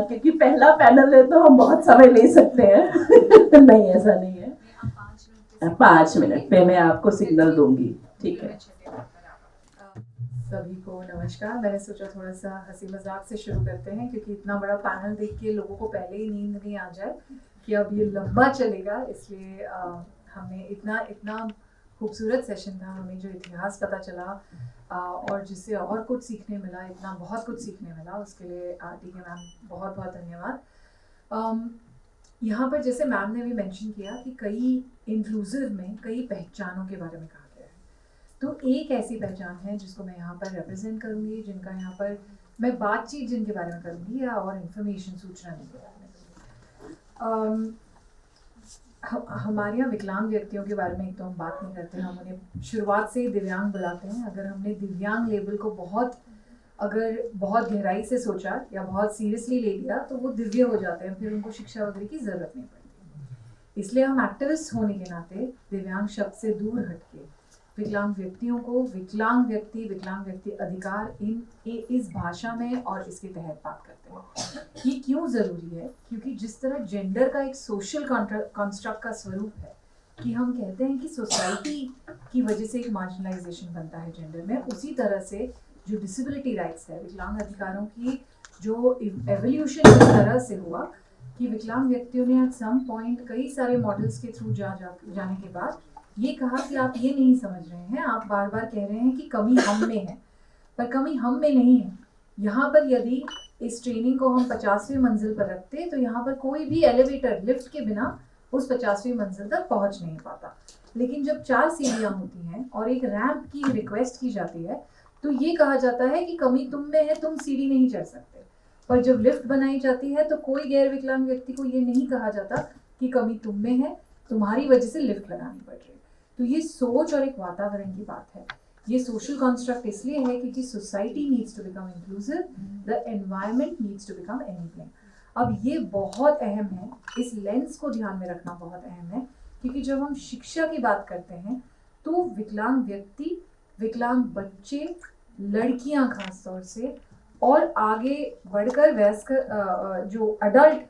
क्योंकि पहला पैनल है तो हम बहुत समय ले सकते हैं। नहीं, ऐसा नहीं है। 5 मिनट पे मैं आपको सिग्नल दूंगी, ठीक है। सभी को नमस्कार। मैंने सोचा थोड़ा सा हंसी मजाक से शुरू करते हैं, क्योंकि इतना बड़ा पैनल देख के लोगों को पहले ही नींद नहीं आ जाए कि अब ये लंबा चलेगा, इसलिए हमने इतना खूबसूरत सेशन था, हमें जो इतिहास पता चला और जिससे और कुछ सीखने मिला, इतना बहुत कुछ सीखने मिला, उसके लिए टीके मैम बहुत बहुत धन्यवाद। यहाँ पर जैसे मैम ने भी मेंशन किया कि कई इंक्लूसिव में कई पहचानों के बारे में कहा गया है, तो एक ऐसी पहचान है जिसको मैं यहाँ पर रिप्रेजेंट करूँगी, जिनका यहाँ पर मैं बातचीत जिनके बारे में करूँगी या और इन्फॉर्मेशन सूचना जिनके बारे में करूँगी। हमारे यहाँ विकलांग व्यक्तियों के बारे में एक तो हम बात नहीं करते, हम उन्हें शुरुआत से ही दिव्यांग बुलाते हैं। अगर हमने दिव्यांग लेबल को बहुत गहराई से सोचा या बहुत सीरियसली ले लिया तो वो दिव्य हो जाते हैं, फिर उनको शिक्षा वगैरह की जरूरत नहीं पड़ती। इसलिए हम एक्टिविस्ट होने के नाते दिव्यांग शब्द से दूर हटके विकलांग व्यक्तियों को विकलांग व्यक्ति अधिकार इस भाषा में और इसके तहत बात करते हैं। ये क्यों जरूरी है? क्योंकि जिस तरह जेंडर का एक सोशल कंस्ट्रक्ट का स्वरूप है कि हम कहते हैं कि सोसाइटी की वजह से एक मार्जिनलाइजेशन बनता है जेंडर में, उसी तरह से जो डिसेबिलिटी राइट्स है, विकलांग अधिकारों की जो एवोल्यूशन इस तरह से हुआ कि विकलांग व्यक्तियों ने एट सम पॉइंट कई सारे मॉडल्स के थ्रू जाने के बाद ये कहा कि आप ये नहीं समझ रहे हैं, आप बार बार कह रहे हैं कि कमी हम में है, पर कमी हम में नहीं है। यहाँ पर यदि इस ट्रेनिंग को हम 50वीं मंजिल पर रखते तो यहाँ पर कोई भी एलिवेटर लिफ्ट के बिना उस 50वीं मंजिल तक पहुँच नहीं पाता। लेकिन जब 4 सीढ़ियाँ होती हैं और एक रैंप की रिक्वेस्ट की जाती है तो ये कहा जाता है कि कमी तुम में है, तुम सीढ़ी नहीं चढ़ सकते। पर जब लिफ्ट बनाई जाती है तो कोई गैर विकलांग व्यक्ति को ये नहीं कहा जाता कि कमी तुम में है, तुम्हारी वजह से लिफ्ट लगानी पड़ रही है। तो ये सोच और एक वातावरण की बात है। ये सोशल कंस्ट्रक्ट इसलिए है क्योंकि society needs to become inclusive, the environment needs to become anything. अब ये बहुत अहम है, इस लेंस को ध्यान में रखना बहुत अहम है, क्योंकि जब हम शिक्षा की बात करते हैं तो विकलांग व्यक्ति, विकलांग बच्चे, लड़कियां खास तौर से, और आगे बढ़कर वयस्क जो अडल्ट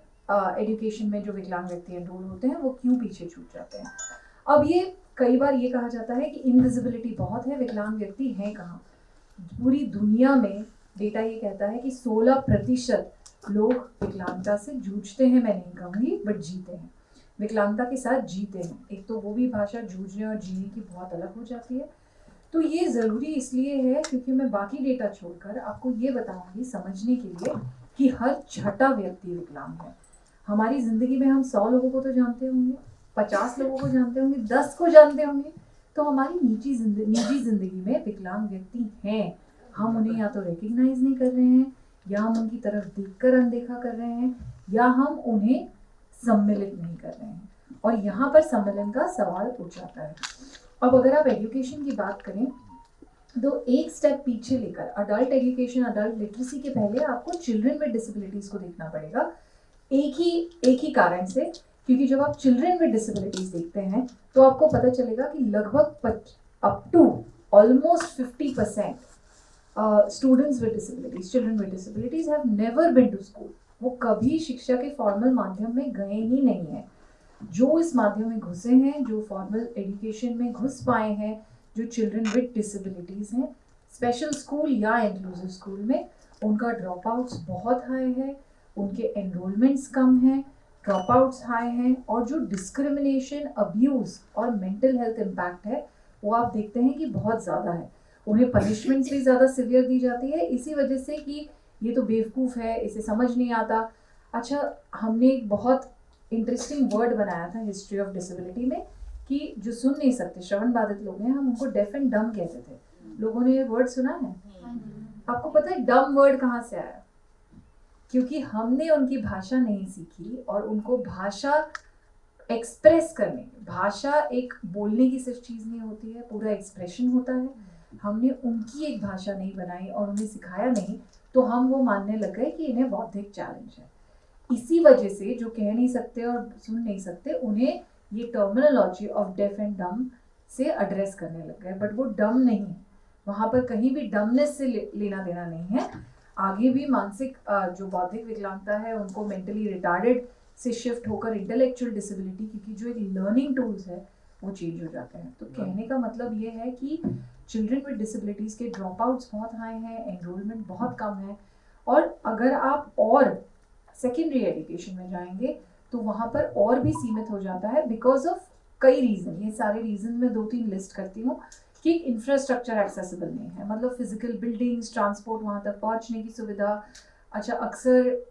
एजुकेशन में जो विकलांग व्यक्ति एनरोल होते हैं वो क्यों पीछे छूट जाते हैं। अब ये कई बार ये कहा जाता है कि इनविजिबिलिटी बहुत है, विकलांग व्यक्ति हैं कहाँ। पूरी दुनिया में डेटा ये कहता है कि 16% लोग विकलांगता से जूझते हैं, मैं नहीं कहूँगी, बट जीते हैं, विकलांगता के साथ जीते हैं। एक तो वो भी भाषा जूझने और जीने की बहुत अलग हो जाती है। तो ये ज़रूरी इसलिए है क्योंकि मैं बाकी डेटा छोड़कर आपको ये बताऊंगी समझने के लिए कि हर छठा व्यक्ति विकलांग है। हमारी ज़िंदगी में हम 100 लोगों को तो जानते होंगे, 50 लोगों को जानते होंगे, 10 को जानते होंगे, तो हमारी निजी जिंदगी में विकलांग व्यक्ति हैं। हम उन्हें या तो रिकग्नाइज नहीं कर रहे हैं, या हम उनकी तरफ देखकर अनदेखा कर रहे हैं, या हम उन्हें सम्मिलित नहीं कर रहे हैं, और यहाँ पर सम्मिलन का सवाल उठ जाता है। अब अगर आप एजुकेशन की बात करें तो एक स्टेप पीछे लेकर अडल्ट एजुकेशन, अडल्ट लिटरेसी के पहले आपको चिल्ड्रन विद डिसेबिलिटीज को देखना पड़ेगा। एक ही कारण से, क्योंकि जब आप चिल्ड्रन विद डिसेबिलिटीज देखते हैं तो आपको पता चलेगा कि लगभग up to almost 50% students with disabilities, children with disabilities have never been to school. वो कभी शिक्षा के फॉर्मल माध्यम में गए ही नहीं है। जो इस माध्यम में घुसे हैं, जो फॉर्मल एजुकेशन में घुस पाए हैं, जो चिल्ड्रन विद डिसेबिलिटीज हैं, स्पेशल स्कूल या इंक्लूसिव स्कूल में उनका ड्रॉप आउट्स बहुत हाई है, उनके एनरोलमेंट्स कम हैं, ड्रॉप आउट्स हाई हैं, और जो डिस्क्रिमिनेशन, अब्यूज़ और मेंटल हेल्थ इम्पैक्ट है वो आप देखते हैं कि बहुत ज़्यादा है। उन्हें पनिशमेंट्स भी ज़्यादा सिवियर दी जाती है, इसी वजह से कि ये तो बेवकूफ़ है, इसे समझ नहीं आता। अच्छा, हमने एक बहुत इंटरेस्टिंग वर्ड बनाया था हिस्ट्री ऑफ डिसेबिलिटी में कि जो सुन नहीं सकते, श्रवण बाधित लोग हैं, हम उनको डेफ एंड डम कहते थे। लोगों ने ये वर्ड सुना है? आपको पता है डम वर्ड कहाँ से आया? क्योंकि हमने उनकी भाषा नहीं सीखी और उनको भाषा एक्सप्रेस करने, भाषा एक बोलने की सिर्फ चीज़ नहीं होती है, पूरा एक्सप्रेशन होता है। हमने उनकी एक भाषा नहीं बनाई और उन्हें सिखाया नहीं, तो हम वो मानने लग गए कि इन्हें बौद्धिक चैलेंज है। इसी वजह से जो कह नहीं सकते और सुन नहीं सकते, उन्हें ये टर्मिनोलॉजी ऑफ डेफ एंड डम से एड्रेस करने लग गए, बट वो डम नहीं है, वहाँ पर कहीं भी डमनेस से लेना देना नहीं है। आगे भी मानसिक जो बौद्धिक विकलांगता है उनको मेंटली रिटार्डेड से शिफ्ट होकर इंटेलेक्चुअल डिसेबिलिटी, क्योंकि जो एक लर्निंग टूल्स है वो चेंज हो जाते हैं। तो कहने का मतलब ये है कि चिल्ड्रन विद डिसेबिलिटीज़ के ड्रॉप आउट्स बहुत हाई हैं, एनरोलमेंट बहुत कम है, और अगर आप और सेकेंडरी एजुकेशन में जाएंगे तो वहाँ पर और भी सीमित हो जाता है बिकॉज ऑफ कई रीज़न। ये सारे रीज़न मैं 2-3 लिस्ट करती हूँ कि इंफ्रास्ट्रक्चर एक्सेसिबल नहीं है, मतलब फिजिकल बिल्डिंग्स, ट्रांसपोर्ट, वहाँ तक पहुँचने की सुविधा। अच्छा, अक्सर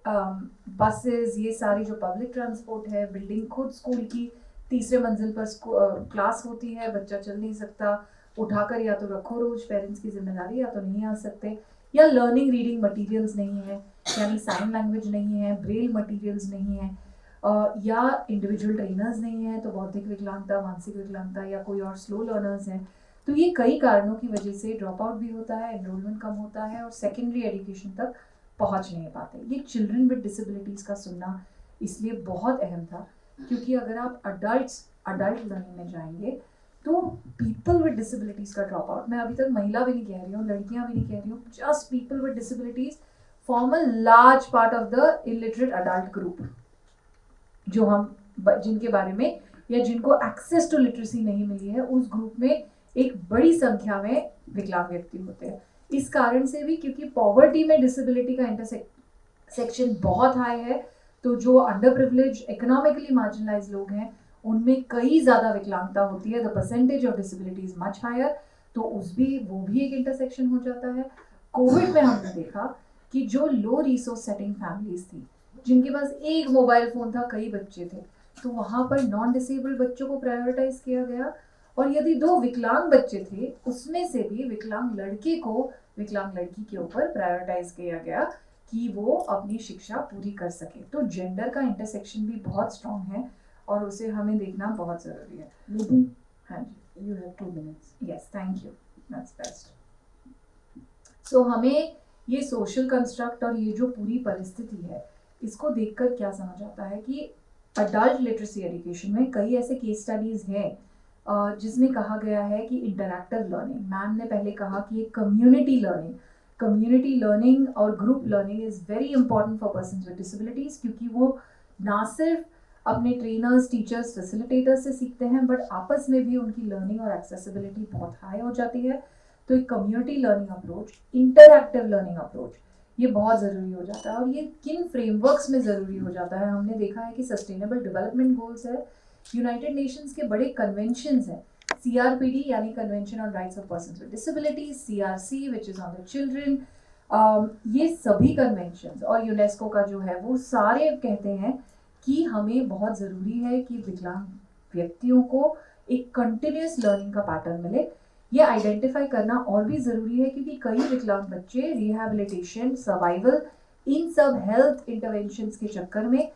बसेस, ये सारी जो पब्लिक ट्रांसपोर्ट है, बिल्डिंग खुद स्कूल की तीसरे मंजिल पर क्लास होती है, बच्चा चल नहीं सकता, उठाकर या तो रखो रोज, पेरेंट्स की जिम्मेदारी, या तो नहीं आ सकते, या लर्निंग रीडिंग मटेरियल्स नहीं है, यानी साइन लैंग्वेज नहीं है, ब्रेल मटेरियल्स नहीं है, या इंडिविजुअल ट्रेनर्स नहीं है, तो बौद्धिक विकलांगता, मानसिक विकलांगता, या कोई और स्लो लर्नर्स हैं। तो ये कई कारणों की वजह से ड्रॉप आउट भी होता है, एनरोलमेंट कम होता है, और सेकेंडरी एजुकेशन तक पहुंच नहीं पाते। ये चिल्ड्रन विद डिसेबिलिटीज़ का सुनना इसलिए बहुत अहम था, क्योंकि अगर आप अडल्ट लर्निंग में जाएंगे तो पीपल विद डिसेबिलिटीज़ का ड्रॉप आउट, मैं अभी तक महिला भी नहीं कह रही हूँ, लड़कियाँ भी नहीं कह रही हूँ, just people with disabilities form a large part of the illiterate adult group, जो हम जिनके बारे में या जिनको एक्सेस टू लिटरेसी नहीं मिली है, उस ग्रुप में एक बड़ी संख्या में विकलांग व्यक्ति होते हैं। इस कारण से भी, क्योंकि पॉवर्टी में डिसेबिलिटी का इंटरसेक्शन बहुत हाई है, तो जो अंडर प्रिविलेज, इकोनॉमिकली मार्जिनलाइज लोग हैं उनमें कई ज़्यादा विकलांगता होती है, the percentage of disability is much higher, तो वो भी एक इंटरसेक्शन हो जाता है। कोविड में हमने देखा कि जो लो रिसोर्स सेटिंग फैमिलीज थी, जिनके पास एक मोबाइल फ़ोन था, कई बच्चे थे, तो वहाँ पर नॉन डिसेबल्ड बच्चों को प्रायोरिटाइज किया गया, और यदि 2 विकलांग बच्चे थे उसमें से भी विकलांग लड़के को विकलांग लड़की के ऊपर प्रायोरिटाइज किया गया कि वो अपनी शिक्षा पूरी कर सके। तो जेंडर का इंटरसेक्शन भी बहुत स्ट्रॉन्ग है और उसे हमें देखना बहुत ज़रूरी है। निधि, हाँ जी, you have 2 minutes. Yes, thank you, that's best. So हमें ये सोशल कंस्ट्रक्ट और ये जो पूरी परिस्थिति है, इसको देखकर क्या समझ आता है कि अडल्ट लिटरेसी एजुकेशन में कई ऐसे केस स्टडीज़ हैं जिसमें कहा गया है कि इंटरैक्टिव लर्निंग, मैम ने पहले कहा कि एक कम्युनिटी लर्निंग और group learning is very important for persons with disabilities, क्योंकि वो ना सिर्फ अपने ट्रेनर्स, टीचर्स, फैसिलिटेटर्स से सीखते हैं, बट आपस में भी उनकी लर्निंग और एक्सेसिबिलिटी बहुत हाई हो जाती है। तो एक community learning approach, interactive learning approach, ये बहुत ज़रूरी हो जाता है। और ये किन फ्रेमवर्क्स में ज़रूरी हो जाता है, हमने देखा है कि सस्टेनेबल डेवलपमेंट गोल्स है, यूनाइटेड नेशंस के बड़े कन्वेंशंस हैं, CRPD यानी convention on rights of persons with disabilities, CRC which is on the children, ये सभी कन्वेंशंस और यूनेस्को का जो है वो सारे कहते हैं कि हमें बहुत ज़रूरी है कि विकलांग व्यक्तियों को एक कंटिन्यूस लर्निंग का पैटर्न मिले। ये आइडेंटिफाई करना और भी ज़रूरी है, क्योंकि कई विकलांग बच्चे रिहैबिलिटेशन, सर्वाइवल, इन सब हेल्थ इंटरवेंशंस के चक्कर में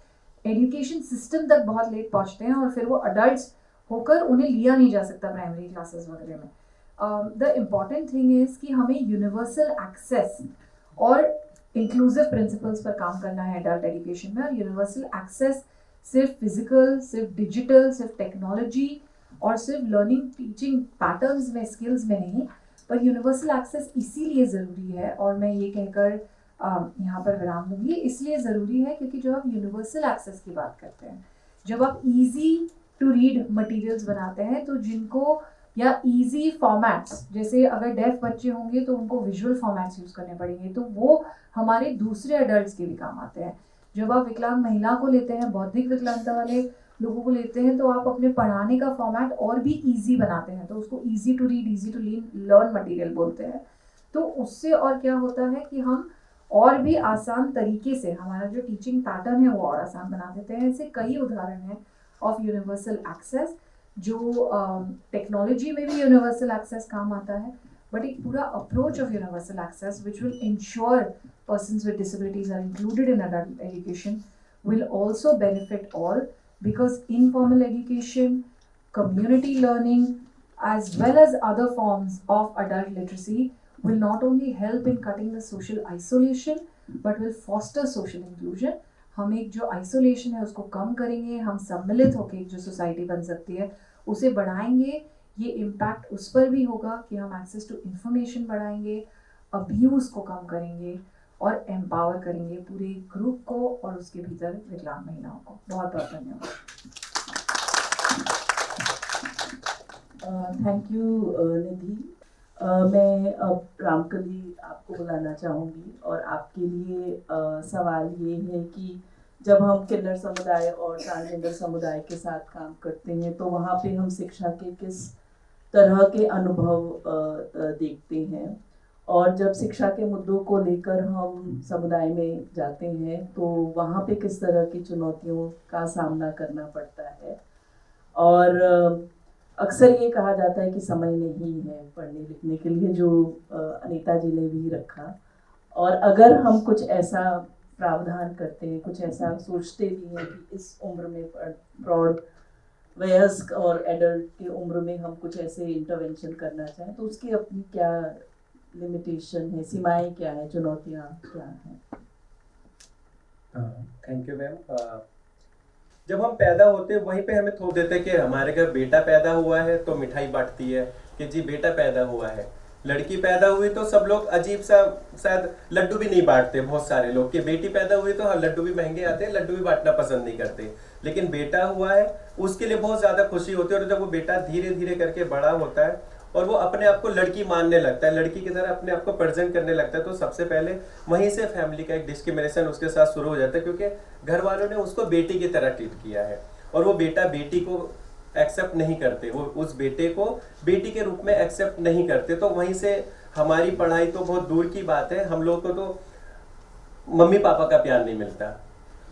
एजुकेशन सिस्टम तक बहुत लेट पहुंचते हैं, और फिर वो अडल्ट्स होकर उन्हें लिया नहीं जा सकता प्राइमरी क्लासेस वगैरह में। द इम्पॉर्टेंट थिंग इज़ कि हमें यूनिवर्सल एक्सेस और इंक्लूसिव प्रिंसिपल्स पर काम करना है अडल्ट एजुकेशन में। और यूनिवर्सल एक्सेस सिर्फ फिजिकल, सिर्फ डिजिटल, सिर्फ टेक्नोलॉजी और सिर्फ लर्निंग टीचिंग पैटर्न्स में, स्किल्स में नहीं, पर यूनिवर्सल एक्सेस इसीलिए ज़रूरी है, और मैं ये कहकर यहाँ पर विराम दूंगी, इसलिए ज़रूरी है क्योंकि जब आप यूनिवर्सल एक्सेस की बात करते हैं, जब आप इजी टू रीड मटेरियल्स बनाते हैं, तो जिनको या इजी फॉर्मेट्स, जैसे अगर डेफ बच्चे होंगे तो उनको विजुअल फॉर्मेट्स यूज़ करने पड़ेंगे, तो वो हमारे दूसरे अडल्ट्स के भी काम आते हैं। जब आप विकलांग महिला को लेते हैं, बौद्धिक विकलांगता वाले लोगों को लेते हैं, तो आप अपने पढ़ाने का फॉर्मेट और भी ईजी बनाते हैं, तो उसको easy to read, easy to learn material बोलते हैं। तो उससे और क्या होता है कि हम और भी आसान तरीके से हमारा जो टीचिंग पैटर्न है वो और आसान बना देते हैं। ऐसे कई उदाहरण हैं ऑफ यूनिवर्सल एक्सेस, जो टेक्नोलॉजी में भी यूनिवर्सल एक्सेस काम आता है, बट एक पूरा approach of universal access which will ensure persons with disabilities are included in adult education will also benefit all, because informal education, community learning, as well as other forms of adult literacy will not only help in cutting the social isolation but will foster social inclusion. हम एक जो isolation है उसको कम करेंगे, हम सम्मिलित होकर एक जो सोसाइटी बन सकती है उसे बढ़ाएंगे। ये इम्पैक्ट उस पर भी होगा कि हम एक्सेस टू इंफॉर्मेशन बढ़ाएंगे, अब्यूज़ को कम करेंगे, और एम्पावर करेंगे पूरे ग्रुप को और उसके भीतर विकलांग महिलाओं को। बहुत बहुत धन्यवाद। थैंक यू निधि। मैं अब रामकली आपको बुलाना चाहूँगी और आपके लिए सवाल ये है कि जब हम किन्नर समुदाय और ट्रांसजेंडर समुदाय के साथ काम करते हैं तो वहाँ पे हम शिक्षा के किस तरह के अनुभव देखते हैं, और जब शिक्षा के मुद्दों को लेकर हम समुदाय में जाते हैं तो वहाँ पे किस तरह की चुनौतियों का सामना करना पड़ता है। और अक्सर ये कहा जाता है कि समय नहीं है पढ़ने लिखने के लिए, जो अनीता जी ने भी रखा। और अगर हम कुछ ऐसा प्रावधान करते हैं, कुछ ऐसा सोचते भी हैं कि इस उम्र में प्रौढ़ वयस्क और एडल्ट की उम्र में हम कुछ ऐसे इंटरवेंशन करना चाहें, तो उसकी अपनी क्या लिमिटेशन है, सीमाएं क्या है, चुनौतियां क्या हैं? Thank you ma'am. जब हम पैदा होते हैं वहीं पे हमें थोप देते हैं कि हमारे घर बेटा पैदा हुआ है तो मिठाई बांटती है कि जी बेटा पैदा हुआ है। लड़की पैदा हुई तो सब लोग अजीब सा शायद लड्डू भी नहीं बांटते, बहुत सारे लोग कि बेटी पैदा हुई तो हाँ लड्डू भी महंगे आते हैं, लड्डू भी बांटना पसंद नहीं करते। लेकिन बेटा हुआ है उसके लिए बहुत ज्यादा खुशी होती है, और जब वो बेटा धीरे धीरे करके बड़ा होता है और वो अपने आप को लड़की मानने लगता है, लड़की की तरह अपने आप को प्रेजेंट करने लगता है, तो सबसे पहले वहीं से फैमिली का एक डिस्क्रिमिनेशन उसके साथ शुरू हो जाता है, क्योंकि घर वालों ने उसको बेटी की तरह ट्रीट किया है और वो बेटा बेटी को एक्सेप्ट नहीं करते, वो उस बेटे को बेटी के रूप में एक्सेप्ट नहीं करते। तो वहीं से हमारी पढ़ाई तो बहुत दूर की बात है, हम लोग को तो मम्मी पापा का प्यार नहीं मिलता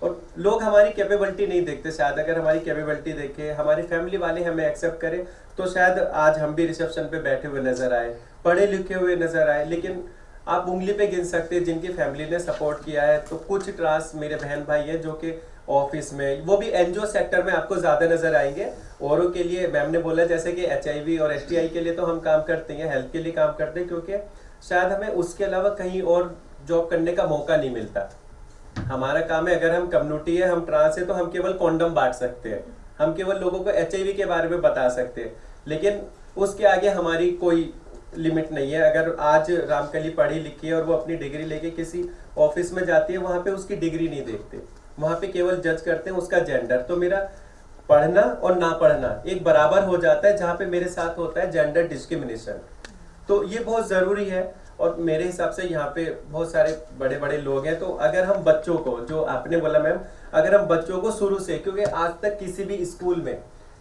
और लोग हमारी कैपेबिलिटी नहीं देखते। शायद अगर हमारी कैपेबिलिटी देखे, हमारी फैमिली वाले हमें एक्सेप्ट करें, तो शायद आज हम भी रिसेप्शन पे बैठे हुए नजर आए, पढ़े लिखे हुए नजर आए। लेकिन आप उंगली पे गिन सकते हैं जिनकी फैमिली ने सपोर्ट किया है। तो कुछ ट्रांस मेरे बहन भाई है जो कि ऑफिस में, वो भी एनजीओ सेक्टर में आपको ज्यादा नजर आएंगे। औरों के लिए मैम ने बोला जैसे कि HIV और STI के लिए तो हम काम करते हैं, हेल्थ के लिए काम करते हैं, क्योंकि शायद हमें उसके अलावा कहीं और जॉब करने का मौका नहीं मिलता। हमारा काम है, अगर हम कम्युनिटी है, हम ट्रांस है, तो हम केवल कॉन्डम बांट सकते हैं, हम केवल लोगों को HIV के बारे में बता सकते हैं, लेकिन उसके आगे हमारी कोई लिमिट नहीं है। अगर आज रामकली पढ़ी लिखी है और वो अपनी डिग्री लेके किसी ऑफिस में जाती है, वहां पे उसकी डिग्री नहीं देखते, वहां पे केवल जज करते हैं उसका जेंडर। तो मेरा पढ़ना और ना पढ़ना एक बराबर हो जाता है, जहाँ पे मेरे साथ होता है जेंडर डिस्क्रिमिनेशन। तो ये बहुत जरूरी है और मेरे हिसाब से यहाँ पे बहुत सारे बड़े बड़े लोग हैं। तो अगर हम बच्चों को, जो आपने बोला मैम, अगर हम बच्चों को शुरू से, क्योंकि आज तक किसी भी स्कूल में,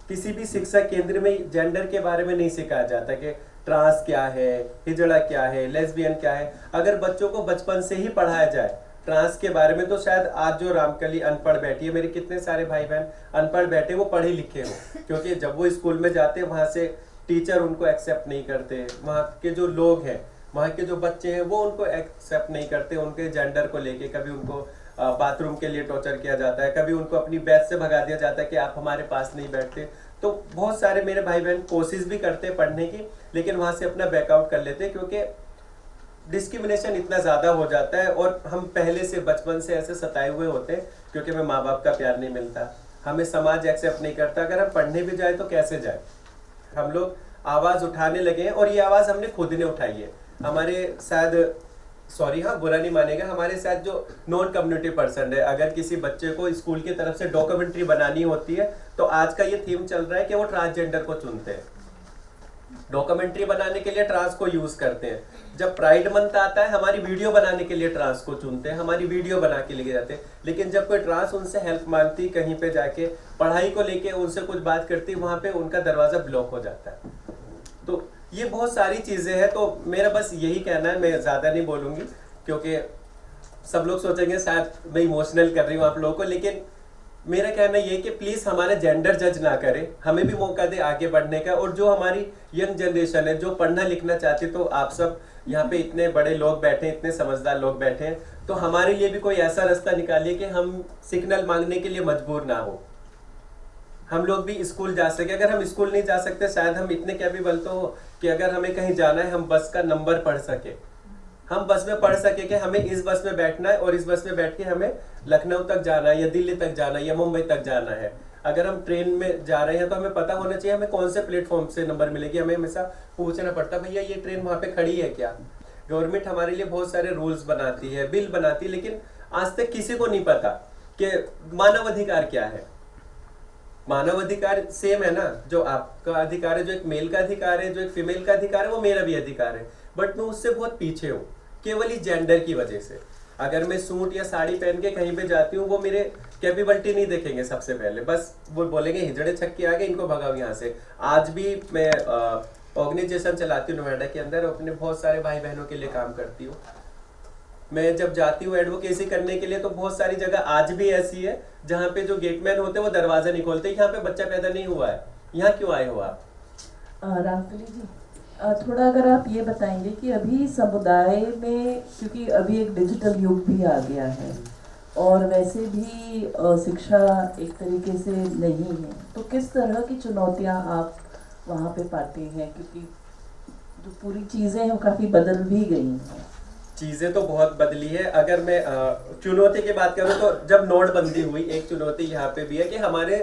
किसी भी शिक्षा केंद्र में जेंडर के बारे में नहीं सिखाया जाता कि ट्रांस क्या है, हिजड़ा क्या है, लेस्बियन क्या है। अगर बच्चों को बचपन से ही पढ़ाया जाए ट्रांस के बारे में, तो शायद आज जो रामकली अनपढ़ बैठी है, मेरे कितने सारे भाई बहन अनपढ़ बैठे, वो पढ़े लिखे हो, क्योंकि जब वो स्कूल में जाते हैं वहां से टीचर उनको एक्सेप्ट नहीं करते, वहाँ के जो लोग हैं, वहाँ के जो बच्चे हैं, वो उनको एक्सेप्ट नहीं करते, उनके जेंडर को लेके। कभी उनको बाथरूम के लिए टॉर्चर किया जाता है, कभी उनको अपनी बैच से भगा दिया जाता है कि आप हमारे पास नहीं बैठते। तो बहुत सारे मेरे भाई बहन कोशिश भी करते हैं पढ़ने की, लेकिन वहां से अपना बैकआउट कर लेते हैं, क्योंकि डिस्क्रिमिनेशन इतना ज्यादा हो जाता है और हम पहले से बचपन से ऐसे सताए हुए होते हैं, क्योंकि हमें माँ बाप का प्यार नहीं मिलता, हमें समाज एक्सेप्ट नहीं करता। अगर हम पढ़ने भी जाए तो कैसे जाए? हम लोग आवाज उठाने लगे हैं और ये आवाज हमने खुद ने उठाई है। हमारे शायद, सॉरी हाँ बुरा नहीं मानेगा, हमारे साथ जो नॉन कम्युनिटी पर्सन है, अगर किसी बच्चे को स्कूल की तरफ से डॉक्यूमेंट्री बनानी होती है, तो आज का ये थीम चल रहा है कि वो ट्रांसजेंडर को चुनते हैं, डॉक्यूमेंट्री बनाने के लिए ट्रांस को यूज करते हैं। जब प्राइड मंथ आता है, हमारी वीडियो बनाने के लिए ट्रांस को चुनते हैं, हमारी वीडियो बना के लेके जाते हैं। लेकिन जब कोई ट्रांस उनसे हेल्प मांगती, कहीं पे जाके पढ़ाई को लेके उनसे कुछ बात करती, वहां पे उनका दरवाजा ब्लॉक हो जाता है। तो ये बहुत सारी चीजें हैं। तो मेरा बस यही कहना है, मैं ज्यादा नहीं बोलूंगी, क्योंकि सब लोग सोचेंगे शायद मैं इमोशनल कर रही हूँ आप लोगों को, लेकिन मेरा कहना ये कि प्लीज हमारे जेंडर जज ना करें, हमें भी मौका दे आगे बढ़ने का। और जो हमारी यंग जनरेशन है, जो पढ़ना लिखना चाहती, तो आप सब यहाँ पे इतने बड़े लोग बैठे, इतने समझदार लोग बैठे हैं, तो हमारे लिए भी कोई ऐसा रास्ता निकालिए कि हम सिग्नल मांगने के लिए मजबूर ना हो, हम लोग भी स्कूल जा सके। अगर हम स्कूल नहीं जा सकते, शायद हम इतने कैपेबल तो हो कि अगर हमें कहीं जाना है, हम बस का नंबर पढ़ सके, हम बस में पढ़ सके कि हमें इस बस में बैठना है और इस बस में बैठ के हमें लखनऊ तक जाना है या दिल्ली तक जाना है या मुंबई तक जाना है। अगर हम ट्रेन में जा रहे हैं तो हमें पता होना चाहिए हमें कौन से प्लेटफॉर्म से नंबर मिलेगी। हमें हमेशा पूछना पड़ता भैया ये ट्रेन वहां पे खड़ी है क्या। गवर्नमेंट हमारे लिए बहुत सारे रूल्स बनाती है, बिल बनाती है, लेकिन आज तक किसी को नहीं पता कि मानव अधिकार क्या है। मानव अधिकार सेम है ना, जो आपका अधिकार है, जो एक मेल का अधिकार है, जो एक फीमेल का अधिकार है, वो मेरा भी अधिकार है, बट मैं उससे बहुत पीछे हूँ केवल ही जेंडर की वजह से। अगर मैं सूट या साड़ी पहन के कहीं पे जाती हूँ, वो मेरे कैपेबिलिटी नहीं देखेंगे सबसे पहले, बस वो बोलेंगे हिजड़े छक्के आ गए, इनको भगाओ यहाँ से। आज भी मैं ऑर्गेनाइजेशन चलाती हूँ नोएडा के अंदर, अपने बहुत सारे भाई बहनों के लिए काम करती हूँ। मैं जब जाती हूँ एडवोकेसी करने के लिए, तो बहुत सारी जगह आज भी ऐसी है जहाँ पे जो गेटमैन होते हैं वो दरवाजा नहीं खोलते, यहाँ पे बच्चा पैदा नहीं हुआ है, यहाँ क्यों आए हो आप? रामकली जी, थोड़ा अगर आप ये बताएंगे कि अभी समुदाय में, क्योंकि अभी एक डिजिटल युग भी आ गया है और वैसे भी शिक्षा एक तरीके से नहीं है, तो किस तरह की चुनौतियां आप वहाँ पे पाते हैं, क्योंकि जो पूरी चीज़ें हैं वो काफ़ी बदल भी गई हैं। चीजें तो बहुत बदली है। अगर मैं चुनौती की बात करूं तो जब नोटबंदी हुई, एक चुनौती यहाँ पे भी है कि हमारे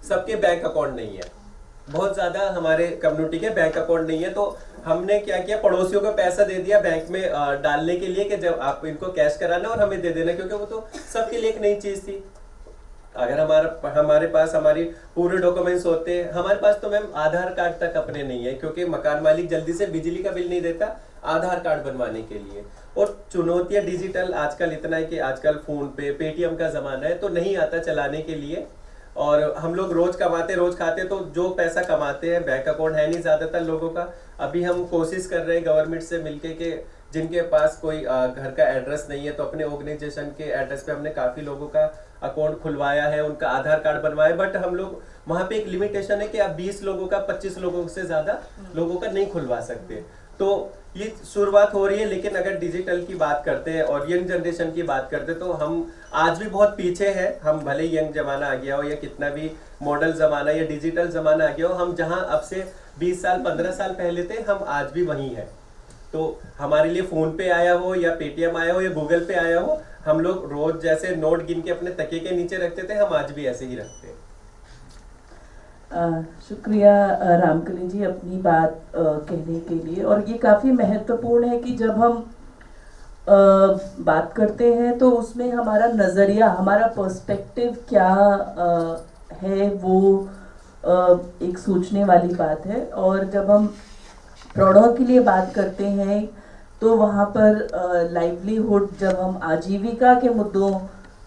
सबके बैंक अकाउंट नहीं है, बहुत ज्यादा हमारे कम्युनिटी के बैंक अकाउंट नहीं है। तो हमने क्या किया, पड़ोसियों को पैसा दे दिया बैंक में डालने के लिए कि जब आप इनको कैश कराना और हमें दे देना, क्योंकि वो तो सबके लिए एक नई चीज थी। अगर हमारे पास हमारी पूरे डॉक्यूमेंट्स होते, हमारे पास तो मैम आधार कार्ड तक अपने नहीं है, क्योंकि मकान मालिक जल्दी से बिजली का बिल नहीं देता आधार कार्ड बनवाने के लिए। और चुनौतियां डिजिटल आजकल इतना है कि आजकल फोन पे पेटीएम का जमाना है, तो नहीं आता चलाने के लिए। और हम लोग रोज कमाते रोज खाते, तो जो पैसा कमाते हैं बैंक अकाउंट है नहीं ज्यादातर लोगों का। अभी हम कोशिश कर रहे हैं गवर्नमेंट से मिलके कि जिनके पास कोई घर का एड्रेस नहीं है, तो अपने ऑर्गेनाइजेशन के एड्रेस पे हमने काफी लोगों का अकाउंट खुलवाया है, उनका आधार कार्ड बनवाया। बट हम लोग वहाँ पे एक लिमिटेशन है कि आप 20 लोगों का 25 लोगों से ज्यादा लोगों का नहीं खुलवा सकते। तो ये शुरुआत हो रही है, लेकिन अगर डिजिटल की बात करते हैं और यंग जनरेशन की बात करते हैं, तो हम आज भी बहुत पीछे हैं। हम भले यंग जमाना आ गया हो या कितना भी मॉडल जमाना या डिजिटल जमाना आ गया हो, हम जहां अब से 20 साल 15 साल पहले थे, हम आज भी वहीं हैं। तो हमारे लिए फोन पे आया हो या पेटीएम आया हो या गूगल पे आया हो, हम लोग रोज जैसे नोट गिन के अपने तकिए के नीचे रखते थे, हम आज भी ऐसे ही रखते हैं। शुक्रिया रामकली जी अपनी बात कहने के लिए। और ये काफ़ी महत्वपूर्ण है कि जब हम बात करते हैं तो उसमें हमारा नज़रिया, हमारा पर्सपेक्टिव क्या है, वो एक सोचने वाली बात है। और जब हम प्रौढ़ों के लिए बात करते हैं तो वहाँ पर लाइवलीहुड, जब हम आजीविका के मुद्दों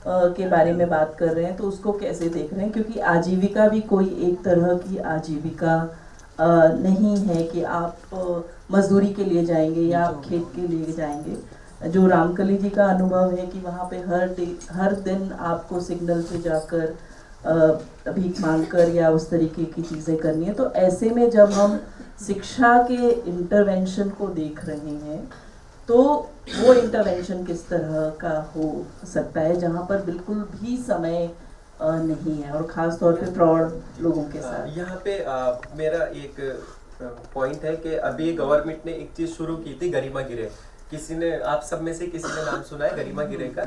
के बारे में बात कर रहे हैं तो उसको कैसे देख रहे हैं, क्योंकि आजीविका भी कोई एक तरह की आजीविका नहीं है कि आप मजदूरी के लिए जाएंगे या आप खेत के लिए जाएंगे। जो रामकली जी का अनुभव है कि वहाँ पे हर दिन आपको सिग्नल पे जाकर भीख मांगकर या उस तरीके की चीज़ें करनी है। तो ऐसे में जब हम शिक्षा के इंटरवेंशन को देख रहे हैं, तो वो इंटरवेंशन किस तरह का हो सकता है जहाँ पर बिल्कुल भी समय नहीं है, और ख़ास तौर पे प्रौढ़ लोगों के साथ। यहाँ पे मेरा एक पॉइंट है कि अभी गवर्नमेंट ने एक चीज़ शुरू की थी, गरिमा गिरे। किसी ने, आप सब में से किसी ने नाम सुना है गरिमा गिरे का,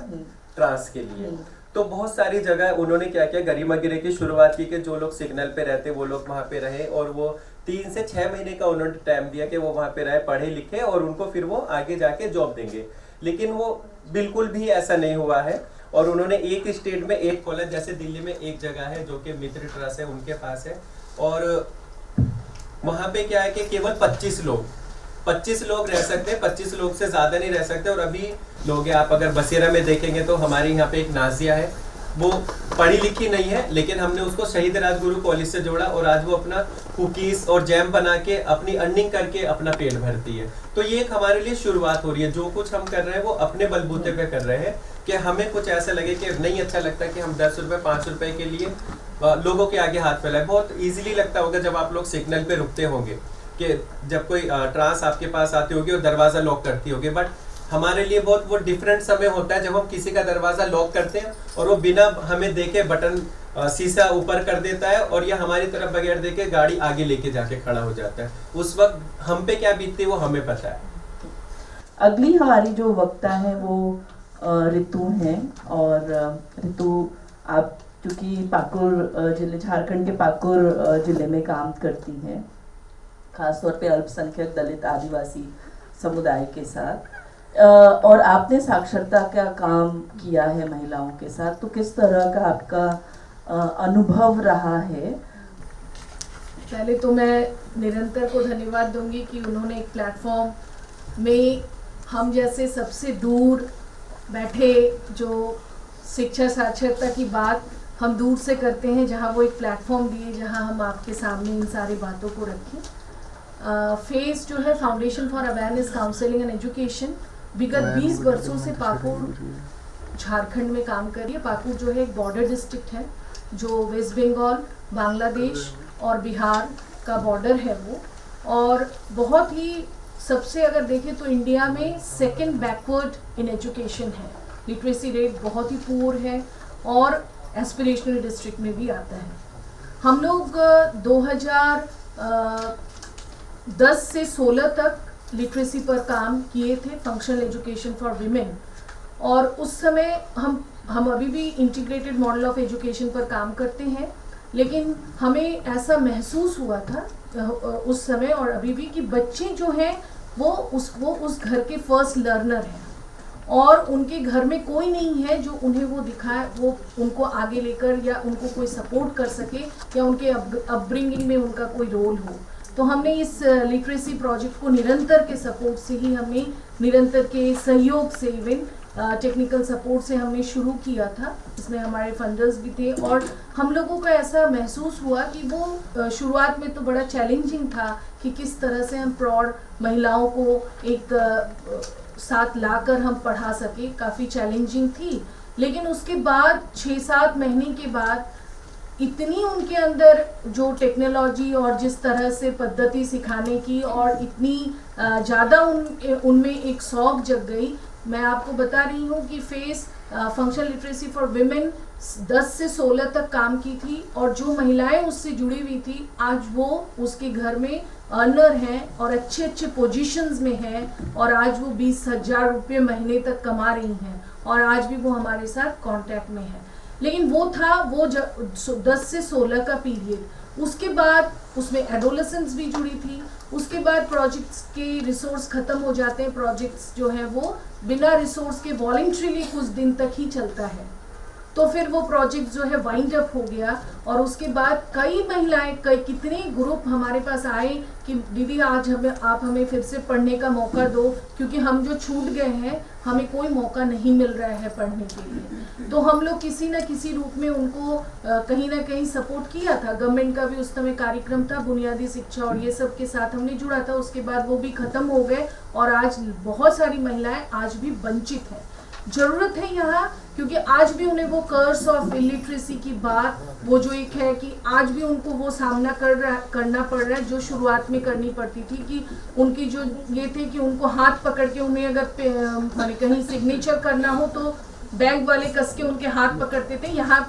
ट्रांस के लिए? तो बहुत सारी जगह उन्होंने क्या किया, गरिमा गिरे की शुरुआत की कि जो लोग सिग्नल पे रहते वो लोग वहाँ पे रहे, और वो 3 से 6 महीने का उन्होंने टाइम दिया कि वो वहाँ पे रहे, पढ़े लिखे, और उनको फिर वो आगे जाके जॉब देंगे। लेकिन वो बिल्कुल भी ऐसा नहीं हुआ है। और उन्होंने एक स्टेट में एक कॉलेज, जैसे दिल्ली में एक जगह है जो कि मित्र ट्रस्ट है, उनके पास है, और वहाँ पे क्या है कि केवल 25 लोग रह सकते हैं, 25 लोग से ज़्यादा नहीं रह सकते। और अभी लोग हैं, आप अगर बसेरा में देखेंगे तो हमारे यहाँ पे एक नाजिया है, वो पढ़ी लिखी नहीं है, लेकिन हमने उसको शहीद राजगुरु कॉलेज से जोड़ा, और आज वो अपना कुकीज़ और जैम बना के अपनी अर्निंग करके अपना पेट भरती है। तो ये एक हमारे लिए शुरुआत हो रही है। जो कुछ हम कर रहे हैं वो अपने बलबूते पे कर रहे हैं, कि हमें कुछ ऐसा लगे कि नहीं अच्छा लगता कि हम 10 रुपये 5 रुपये के लिए लोगों के आगे हाथ फैलाए। बहुत ईजिली लगता होगा जब आप लोग सिग्नल पे रुकते होंगे, कि जब कोई ट्रांस आपके पास आती होगी और दरवाज़ा लॉक करती होगी, बट हमारे लिए बहुत वो डिफरेंट समय होता है जब हम किसी का दरवाज़ा लॉक करते हैं और वो बिना हमें देखे बटन शीशा ऊपर कर देता है, और यह हमारी तरफ बगैर देखे गाड़ी आगे लेके जाके खड़ा हो जाता है। उस वक्त हम पे क्या बीतती है वो हमें पता है। अगली हमारी जो वक्ता है वो ऋतु हैं। और ऋतु, आप चूँकि पाकुर जिले, झारखंड के पाकुर जिले में काम करती हैं, खासतौर पे अल्पसंख्यक दलित आदिवासी समुदाय के साथ, और आपने साक्षरता का काम किया है महिलाओं के साथ, तो किस तरह का आपका अनुभव रहा है? पहले तो मैं निरंतर को धन्यवाद दूंगी कि उन्होंने एक प्लेटफॉर्म में हम जैसे सबसे दूर बैठे जो शिक्षा साक्षरता की बात हम दूर से करते हैं, जहां वो एक प्लेटफॉर्म दिए जहां हम आपके सामने इन सारी बातों को रखें। फेस जो है foundation for awareness counselling and education विगत 20 वर्षों से पाकुड़ झारखंड में काम कर रही है। पाकुड़ जो है एक बॉर्डर डिस्ट्रिक्ट है जो वेस्ट बंगाल, बांग्लादेश और बिहार का बॉर्डर है वो, और बहुत ही सबसे अगर देखें तो इंडिया में सेकंड बैकवर्ड इन एजुकेशन है। लिटरेसी रेट बहुत ही पुअर है और एस्पिरेशनल डिस्ट्रिक्ट में भी आता है। हम लोग 2010 से 16 तक लिटरेसी पर काम किए थे, फंक्शनल एजुकेशन फॉर विमेन, और उस समय हम अभी भी इंटीग्रेटेड मॉडल ऑफ एजुकेशन पर काम करते हैं। लेकिन हमें ऐसा महसूस हुआ था उस समय और अभी भी कि बच्चे जो हैं वो उस घर के फर्स्ट लर्नर हैं और उनके घर में कोई नहीं है जो उन्हें वो दिखाए, वो उनको आगे लेकर या उनको कोई सपोर्ट कर सके या उनके अपब्रिंगिंग में उनका कोई रोल हो। तो हमने इस लिटरेसी प्रोजेक्ट को निरंतर के सपोर्ट से ही, हमने निरंतर के सहयोग से, इवन टेक्निकल सपोर्ट से हमने शुरू किया था। इसमें हमारे फंडर्स भी थे और हम लोगों को ऐसा महसूस हुआ कि वो शुरुआत में तो बड़ा चैलेंजिंग था कि किस तरह से हम प्रौढ़ महिलाओं को एक साथ लाकर हम पढ़ा सके, काफ़ी चैलेंजिंग थी। लेकिन उसके बाद 6-7 महीने के बाद इतनी उनके अंदर जो टेक्नोलॉजी और जिस तरह से पद्धति सिखाने की और इतनी ज़्यादा उनमें एक शौक जग गई। मैं आपको बता रही हूँ कि face functional literacy for women 10 से 16 तक काम की थी और जो महिलाएं उससे जुड़ी हुई थी आज वो उसके घर में अर्नर हैं और अच्छे अच्छे पोजीशंस में हैं और आज वो 20,000 रुपये महीने तक कमा रही हैं और आज भी वो हमारे साथ कांटेक्ट में है। लेकिन वो था वो 10 से 16 का पीरियड। उसके बाद उसमें एडोलेसेंस भी जुड़ी थी। उसके बाद प्रोजेक्ट्स के रिसोर्स ख़त्म हो जाते हैं। प्रोजेक्ट्स जो है वो बिना रिसोर्स के वॉलंटरीली कुछ दिन तक ही चलता है। तो फिर वो प्रोजेक्ट जो है वाइंड अप हो गया और उसके बाद कई महिलाएं, कितने ग्रुप हमारे पास आए कि दीदी आज आप हमें फिर से पढ़ने का मौका दो, क्योंकि हम जो छूट गए हैं हमें कोई मौका नहीं मिल रहा है पढ़ने के लिए। तो हम लोग किसी न किसी रूप में उनको कहीं ना कहीं सपोर्ट किया था। गवर्नमेंट का भी उस समय कार्यक्रम था बुनियादी शिक्षा और ये सब के साथ हमने जुड़ा था। उसके बाद वो भी ख़त्म हो गए और आज बहुत सारी महिलाएं आज भी वंचित हैं। ज़रूरत है यहाँ, क्योंकि आज भी उन्हें वो कर्स ऑफ इलिटरेसी की बात, वो जो एक है कि आज भी उनको वो सामना करना पड़ रहा है जो शुरुआत में करनी पड़ती थी। कि उनकी जो ये थे कि उनको हाथ पकड़ के उन्हें अगर माने कहीं सिग्नेचर करना हो तो बैंक वाले कस के उनके हाथ पकड़ते थे, यहाँ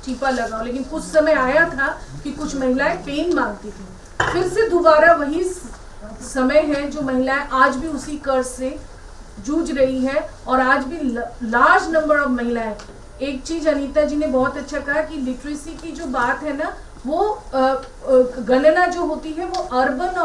टीपा लगाओ। लेकिन कुछ समय आया था कि कुछ महिलाएं पेन मांगती थी। फिर से दोबारा वही समय है जो महिलाएं आज भी उसी कर्ज से जूझ रही है और आज भी लार्ज नंबर ऑफ महिलाएं। एक चीज अनीता जी ने बहुत अच्छा कहा कि लिटरेसी की जो बात है ना, वो गणना जो होती है वो अर्बन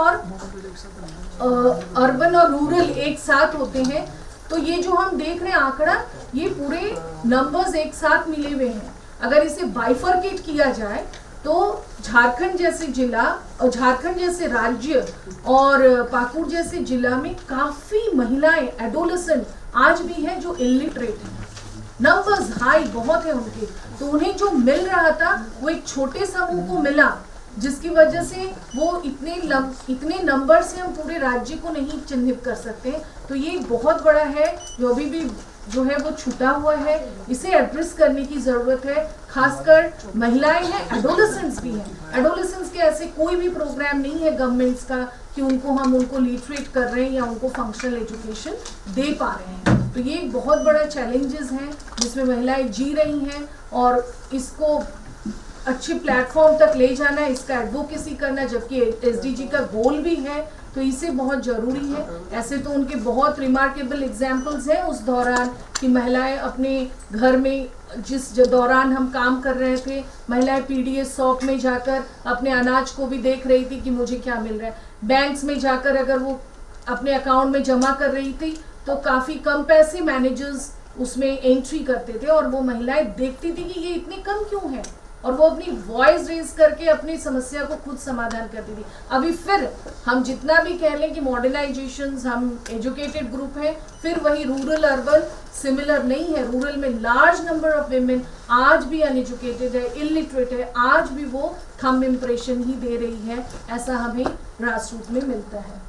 और रूरल एक साथ होते हैं। तो ये जो हम देख रहे हैं आंकड़ा, ये पूरे नंबर्स एक साथ मिले हुए हैं। अगर इसे बाइफरकेट किया जाए तो झारखंड जैसे जिला और झारखंड जैसे राज्य और पाकुड़ जैसे जिला में काफ़ी महिलाएं एडोलेसेंट आज भी हैं जो इलिटरेट हैं। नंबर्स हाई बहुत है उनके। तो उन्हें जो मिल रहा था वो एक छोटे समूह को मिला, जिसकी वजह से वो इतने नंबर से हम पूरे राज्य को नहीं चिन्हित कर सकते। तो ये बहुत बड़ा है जो अभी भी जो है वो छूटा हुआ है। इसे एड्रेस करने की ज़रूरत है। खासकर महिलाएं हैं, एडोलेसेंट्स भी हैं। एडोलेसेंट्स के ऐसे कोई भी प्रोग्राम नहीं है गवर्नमेंट्स का कि उनको लिटरेट कर रहे हैं या उनको फंक्शनल एजुकेशन दे पा रहे हैं। तो ये एक बहुत बड़ा चैलेंजेस हैं जिसमें महिलाएं जी रही हैं और इसको अच्छे प्लेटफॉर्म तक ले जाना, इसका एडवोकेसी करना, जबकि एसडीजी का गोल भी है। तो इसे बहुत ज़रूरी है। ऐसे तो उनके बहुत रिमार्केबल एग्जाम्पल्स हैं उस दौरान कि महिलाएं अपने घर में जिस दौरान हम काम कर रहे थे, महिलाएं पीडीएस शॉप में जाकर अपने अनाज को भी देख रही थी कि मुझे क्या मिल रहा है। बैंक्स में जाकर अगर वो अपने अकाउंट में जमा कर रही थी तो काफ़ी कम पैसे मैनेजर्स उसमें एंट्री करते थे और वो महिलाएं देखती थी कि ये इतने कम क्यों है, और वो अपनी वॉइस रेज करके अपनी समस्या को खुद समाधान करती थी। अभी फिर हम जितना भी कह लें कि मॉडर्नाइजेशन, हम एजुकेटेड ग्रुप हैं, फिर वही रूरल अर्बन सिमिलर नहीं है। रूरल में लार्ज नंबर ऑफ विमेन आज भी अनएजुकेटेड है, इलिटरेट है, आज भी वो थंब इम्प्रेशन ही दे रही है, ऐसा हमें ग्रास रूट में मिलता है।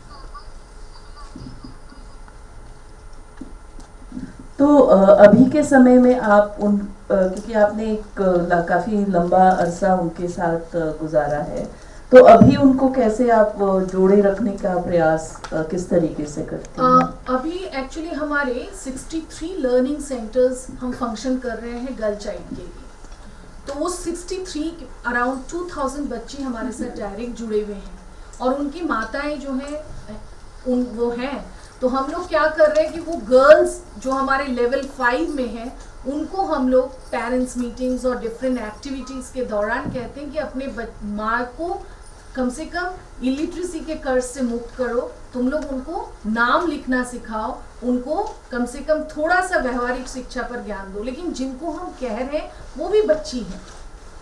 तो अभी के समय में आप उन क्योंकि आपने एक काफ़ी लंबा अरसा उनके साथ गुजारा है, तो अभी उनको कैसे आप जोड़े रखने का प्रयास किस तरीके से करते हैं? अभी एक्चुअली हमारे 63 लर्निंग सेंटर्स हम फंक्शन कर रहे हैं गर्ल चाइल्ड के लिए। तो वो 63 अराउंड 2000 बच्चे हमारे साथ डायरेक्ट जुड़े हुए हैं, और उनकी माताएं जो हैं वो हैं। तो हम लोग क्या कर रहे हैं कि वो गर्ल्स जो हमारे लेवल 5 में हैं, उनको हम लोग पेरेंट्स मीटिंग्स और डिफरेंट एक्टिविटीज़ के दौरान कहते हैं कि अपने माँ को कम से कम इलिटरेसी के कर्ज से मुक्त करो, तुम लोग उनको नाम लिखना सिखाओ, उनको कम से कम थोड़ा सा व्यवहारिक शिक्षा पर ज्ञान दो। लेकिन जिनको हम कह रहे हैं वो भी बच्ची हैं,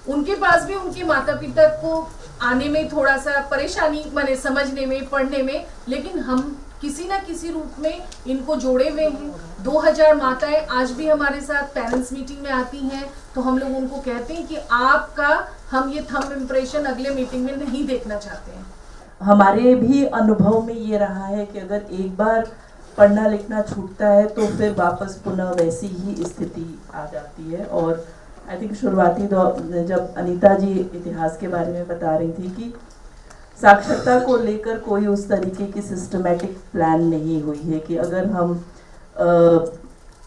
उनके पास भी उनके माता पिता को आने में थोड़ा सा परेशानी माने समझने में, पढ़ने में, लेकिन हम किसी ना किसी रूप में इनको जोड़े हुए हैं। 2000 माताएं आज भी हमारे साथ पेरेंट्स मीटिंग में आती हैं, तो हम लोग उनको कहते हैं कि आपका हम ये थंब इम्प्रेशन अगले मीटिंग में नहीं देखना चाहते हैं। हमारे भी अनुभव में ये रहा है कि अगर एक बार पढ़ना लिखना छूटता है तो फिर वापस पुनः वैसी ही स्थिति आ जाती है। और आई थिंक शुरुआती दौर जब अनीता जी इतिहास के बारे में बता रही थी कि साक्षरता को लेकर कोई उस तरीके की सिस्टमेटिक प्लान नहीं हुई है कि अगर हम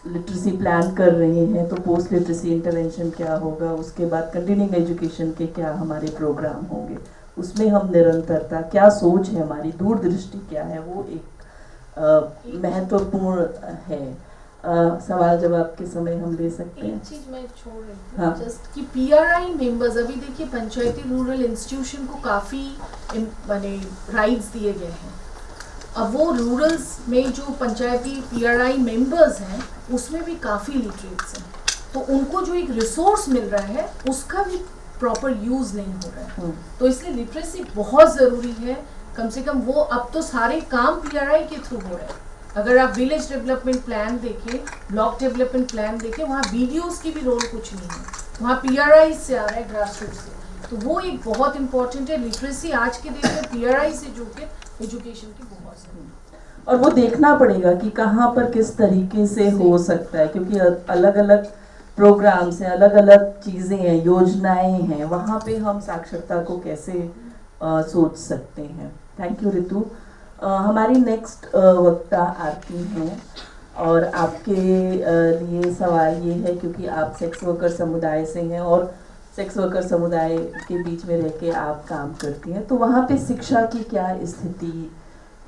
लिटरेसी प्लान कर रहे हैं तो पोस्ट लिटरेसी इंटरवेंशन क्या होगा, उसके बाद कंटिन्यूइंग एजुकेशन के क्या हमारे प्रोग्राम होंगे, उसमें हम निरंतरता, क्या सोच है हमारी, दूरदृष्टि क्या है, वो एक महत्वपूर्ण है। सवाल जवाब के समय हम ले सकते हैं। एक चीज मैं छोड़ रही थी, हाँ। जस्ट कि पीआरआई मेंबर्स, अभी देखिए पंचायती रूरल इंस्टीट्यूशन को काफ़ी माने राइट्स दिए गए हैं। अब वो रूरल्स में जो पंचायती पीआरआई मेंबर्स हैं उसमें भी काफ़ी लिटरेट्स हैं, तो उनको जो एक रिसोर्स मिल रहा है उसका भी प्रॉपर यूज़ नहीं हो रहा है। तो इसलिए लिटरेसी बहुत ज़रूरी है। कम से कम वो अब तो सारे काम पीआरआई के थ्रू हो रहे हैं। अगर आप विलेज डेवलपमेंट प्लान देखें, ब्लॉक डेवलपमेंट प्लान देखें, वहाँ बीडीओज की भी रोल कुछ नहीं है, वहाँ पीआरआई से आ रहा है, ग्रास रूट से। तो वो एक बहुत इंपॉर्टेंट है। लिटरेसी आज के दिन में पीआरआई से जुड़ के एजुकेशन की बहुत ज़रूरी है। और वो देखना पड़ेगा कि कहाँ पर किस तरीके से हो सकता है, क्योंकि अलग अलग प्रोग्राम्स हैं, अलग अलग चीज़ें हैं, योजनाएं हैं, वहाँ पे हम साक्षरता को कैसे सोच सकते हैं। Thank you Ritu. हमारी नेक्स्ट वक्ता आरती हैं, और आपके लिए सवाल ये है, क्योंकि आप सेक्स वर्कर समुदाय से हैं और सेक्स वर्कर समुदाय के बीच में रह के आप काम करती हैं, तो वहाँ पे शिक्षा की क्या स्थिति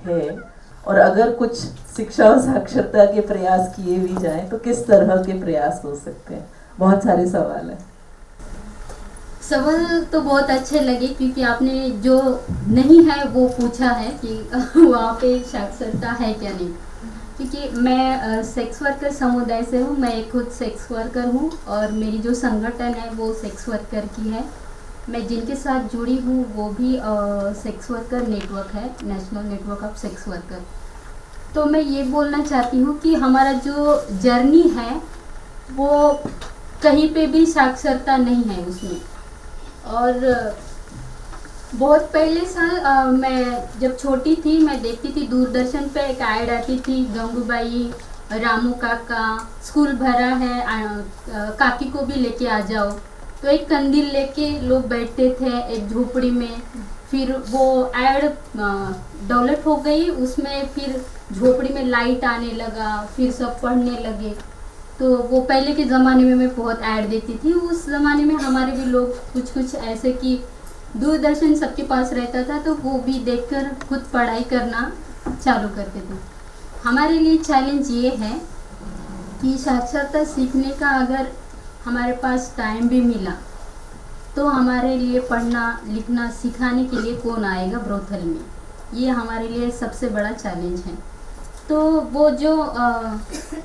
है, और अगर कुछ शिक्षा और साक्षरता के प्रयास किए भी जाएं तो किस तरह के प्रयास हो सकते हैं। बहुत सारे सवाल हैं। सवाल तो बहुत अच्छे लगे, क्योंकि आपने जो नहीं है वो पूछा है कि वहाँ पे साक्षरता है क्या नहीं। क्योंकि मैं सेक्स वर्कर समुदाय से हूँ, मैं खुद सेक्स वर्कर हूँ, और मेरी जो संगठन है वो सेक्स वर्कर की है। मैं जिनके साथ जुड़ी हूँ वो भी सेक्स वर्कर नेटवर्क है, national network of sex worker. तो मैं ये बोलना चाहती हूँ कि हमारा जो जर्नी है वो कहीं पे भी साक्षरता नहीं है उसमें। और बहुत पहले साल मैं जब छोटी थी, मैं देखती थी दूरदर्शन पे एक ऐड आती थी, गंगूबाई, रामू काका, स्कूल भरा है, काकी को भी लेके आ जाओ। तो एक कंदील लेके लोग बैठते थे एक झोपड़ी में, फिर वो ऐड डेवलप हो गई, उसमें फिर झोपड़ी में लाइट आने लगा, फिर सब पढ़ने लगे। तो वो पहले के ज़माने में मैं बहुत ऐड देती थी। उस ज़माने में हमारे भी लोग कुछ ऐसे कि दूरदर्शन सबके पास रहता था, तो वो भी देखकर खुद पढ़ाई करना चालू करते थे। हमारे लिए चैलेंज ये है कि साक्षरता सीखने का अगर हमारे पास टाइम भी मिला तो हमारे लिए पढ़ना लिखना सिखाने के लिए कौन आएगा ब्रोथल में। ये हमारे लिए सबसे बड़ा चैलेंज है। तो वो जो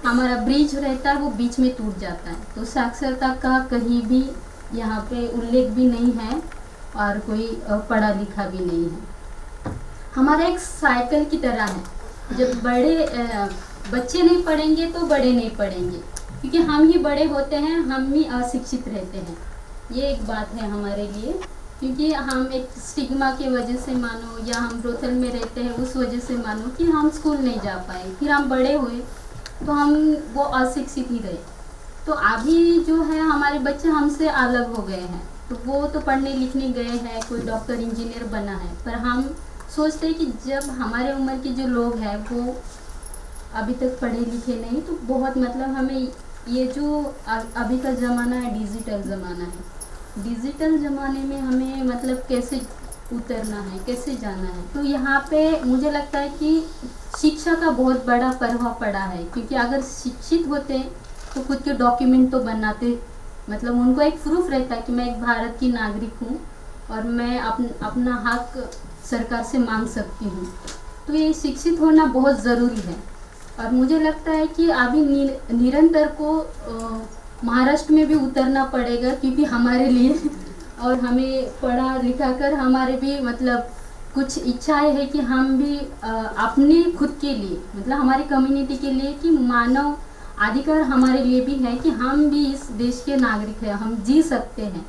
हमारा ब्रिज रहता है वो बीच में टूट जाता है। तो साक्षरता का कहीं भी यहाँ पे उल्लेख भी नहीं है और कोई पढ़ा लिखा भी नहीं है। हमारा एक साइकिल की तरह है, जब बच्चे नहीं पढ़ेंगे तो बड़े नहीं पढ़ेंगे, क्योंकि हम ही बड़े होते हैं, हम ही अशिक्षित रहते हैं। ये एक बात है हमारे लिए, क्योंकि हम एक स्टिग्मा की वजह से मानो, या हम ब्रोथल में रहते हैं उस वजह से मानो कि हम स्कूल नहीं जा पाए, फिर हम बड़े हुए तो हम वो अशिक्षित ही रहे। तो अभी जो है हमारे बच्चे हमसे अलग हो गए हैं, तो वो तो पढ़ने लिखने गए हैं, कोई डॉक्टर इंजीनियर बना है, पर हम सोचते हैं कि जब हमारे उम्र के जो लोग हैं वो अभी तक पढ़े लिखे नहीं, तो बहुत मतलब हमें ये जो अभी का ज़माना है डिजिटल ज़माना है, डिजिटल ज़माने में हमें मतलब कैसे उतरना है, कैसे जाना है। तो यहाँ पे मुझे लगता है कि शिक्षा का बहुत बड़ा प्रभाव पड़ा है, क्योंकि अगर शिक्षित होते तो खुद के डॉक्यूमेंट तो बनाते, मतलब उनको एक प्रूफ रहता है कि मैं एक भारत की नागरिक हूँ और मैं अपना हक सरकार से मांग सकती हूँ। तो ये शिक्षित होना बहुत ज़रूरी है। और मुझे लगता है कि अभी निरंतर को महाराष्ट्र में भी उतरना पड़ेगा, क्योंकि हमारे लिए और हमें पढ़ा लिखा कर हमारे भी मतलब कुछ इच्छाएं है कि हम भी अपने खुद के लिए, मतलब हमारी कम्युनिटी के लिए, कि मानव अधिकार हमारे लिए भी है कि हम भी इस देश के नागरिक हैं, हम जी सकते हैं।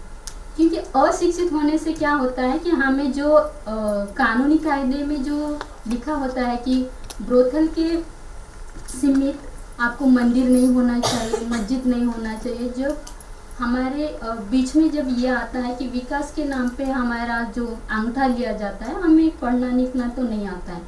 क्योंकि अशिक्षित होने से क्या होता है कि हमें जो कानूनी कायदे में जो लिखा होता है कि ब्रोथल के सीमित आपको मंदिर नहीं होना चाहिए, मस्जिद नहीं होना चाहिए, जो हमारे बीच में जब ये आता है कि विकास के नाम पे हमारा जो अंगूठा लिया जाता है, हमें पढ़ना लिखना तो नहीं आता है,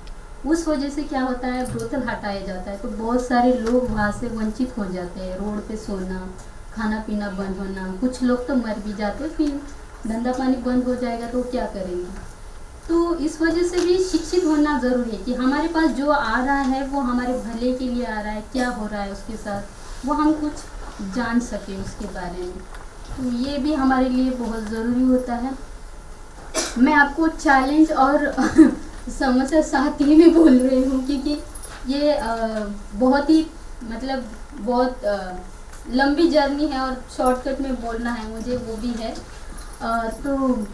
उस वजह से क्या होता है ब्रोथल हटाया जाता है। तो बहुत सारे लोग वहाँ से वंचित हो जाते हैं, रोड पे सोना, खाना पीना बंद होना, कुछ लोग तो मर भी जाते, फिर धंधा पानी बंद हो जाएगा तो क्या करेंगे। तो इस वजह से भी शिक्षित होना ज़रूरी है कि हमारे पास जो आ रहा है वो हमारे भले के लिए आ रहा है, क्या हो रहा है उसके साथ, वो हम कुछ जान सकें उसके बारे में। तो ये भी हमारे लिए बहुत ज़रूरी होता है। मैं आपको चैलेंज और समस्या साथ ही में बोल रही हूँ, क्योंकि ये बहुत ही मतलब बहुत लंबी जर्नी है और शॉर्टकट में बोलना है मुझे, वो भी है। तो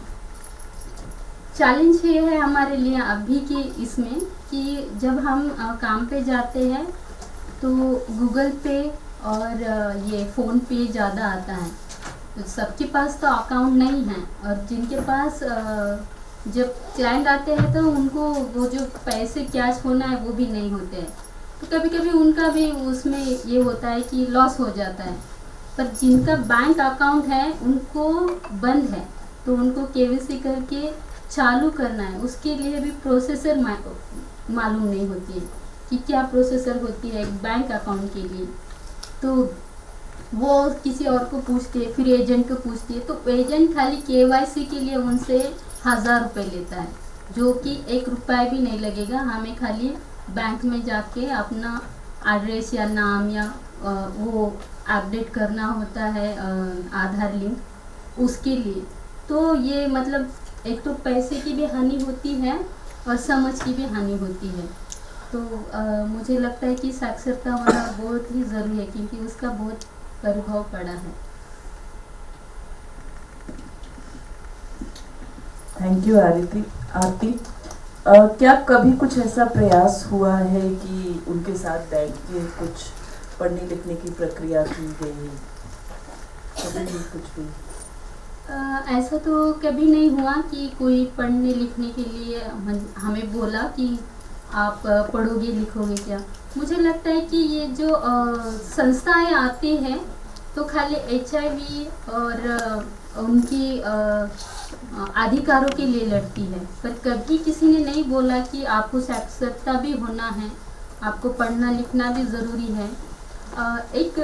चैलेंज ये है हमारे लिए अभी के इसमें कि जब हम काम पे जाते हैं तो गूगल पे और ये फ़ोन पे ज़्यादा आता है, तो सबके पास तो अकाउंट नहीं है, और जिनके पास जब क्लाइंट आते हैं तो उनको वो जो पैसे कैश होना है वो भी नहीं होते हैं, तो कभी कभी उनका भी उसमें ये होता है कि लॉस हो जाता है। पर जिनका बैंक अकाउंट है उनको बंद है, तो उनको केवाईसी करके चालू करना है, उसके लिए भी प्रोसेसर मालूम नहीं होती है कि क्या प्रोसेसर होती है एक बैंक अकाउंट के लिए। तो वो किसी और को पूछती है, फिर एजेंट को पूछती है, तो एजेंट खाली केवाईसी के लिए उनसे 1000 रुपये लेता है, जो कि 1 रुपया भी नहीं लगेगा। हमें खाली बैंक में जाके अपना एड्रेस या नाम या वो अपडेट करना होता है, आधार लिंक, उसके लिए। तो ये मतलब एक तो पैसे की भी हानि होती है और समझ की भी हानि होती है। तो मुझे लगता है कि साक्षरता होना बहुत ही ज़रूरी है, क्योंकि उसका बहुत प्रभाव पड़ा है। थैंक यू आरती। क्या कभी कुछ ऐसा प्रयास हुआ है कि उनके साथ बैठ के कुछ पढ़ने लिखने की प्रक्रिया की गई, कभी भी कुछ भी? ऐसा तो कभी नहीं हुआ कि कोई पढ़ने लिखने के लिए हमें बोला कि आप पढ़ोगे लिखोगे क्या। मुझे लगता है कि ये जो संस्थाएं आती हैं तो खाली HIV और उनकी अधिकारों के लिए लड़ती है, पर कभी किसी ने नहीं बोला कि आपको साक्षरता भी होना है, आपको पढ़ना लिखना भी ज़रूरी है। एक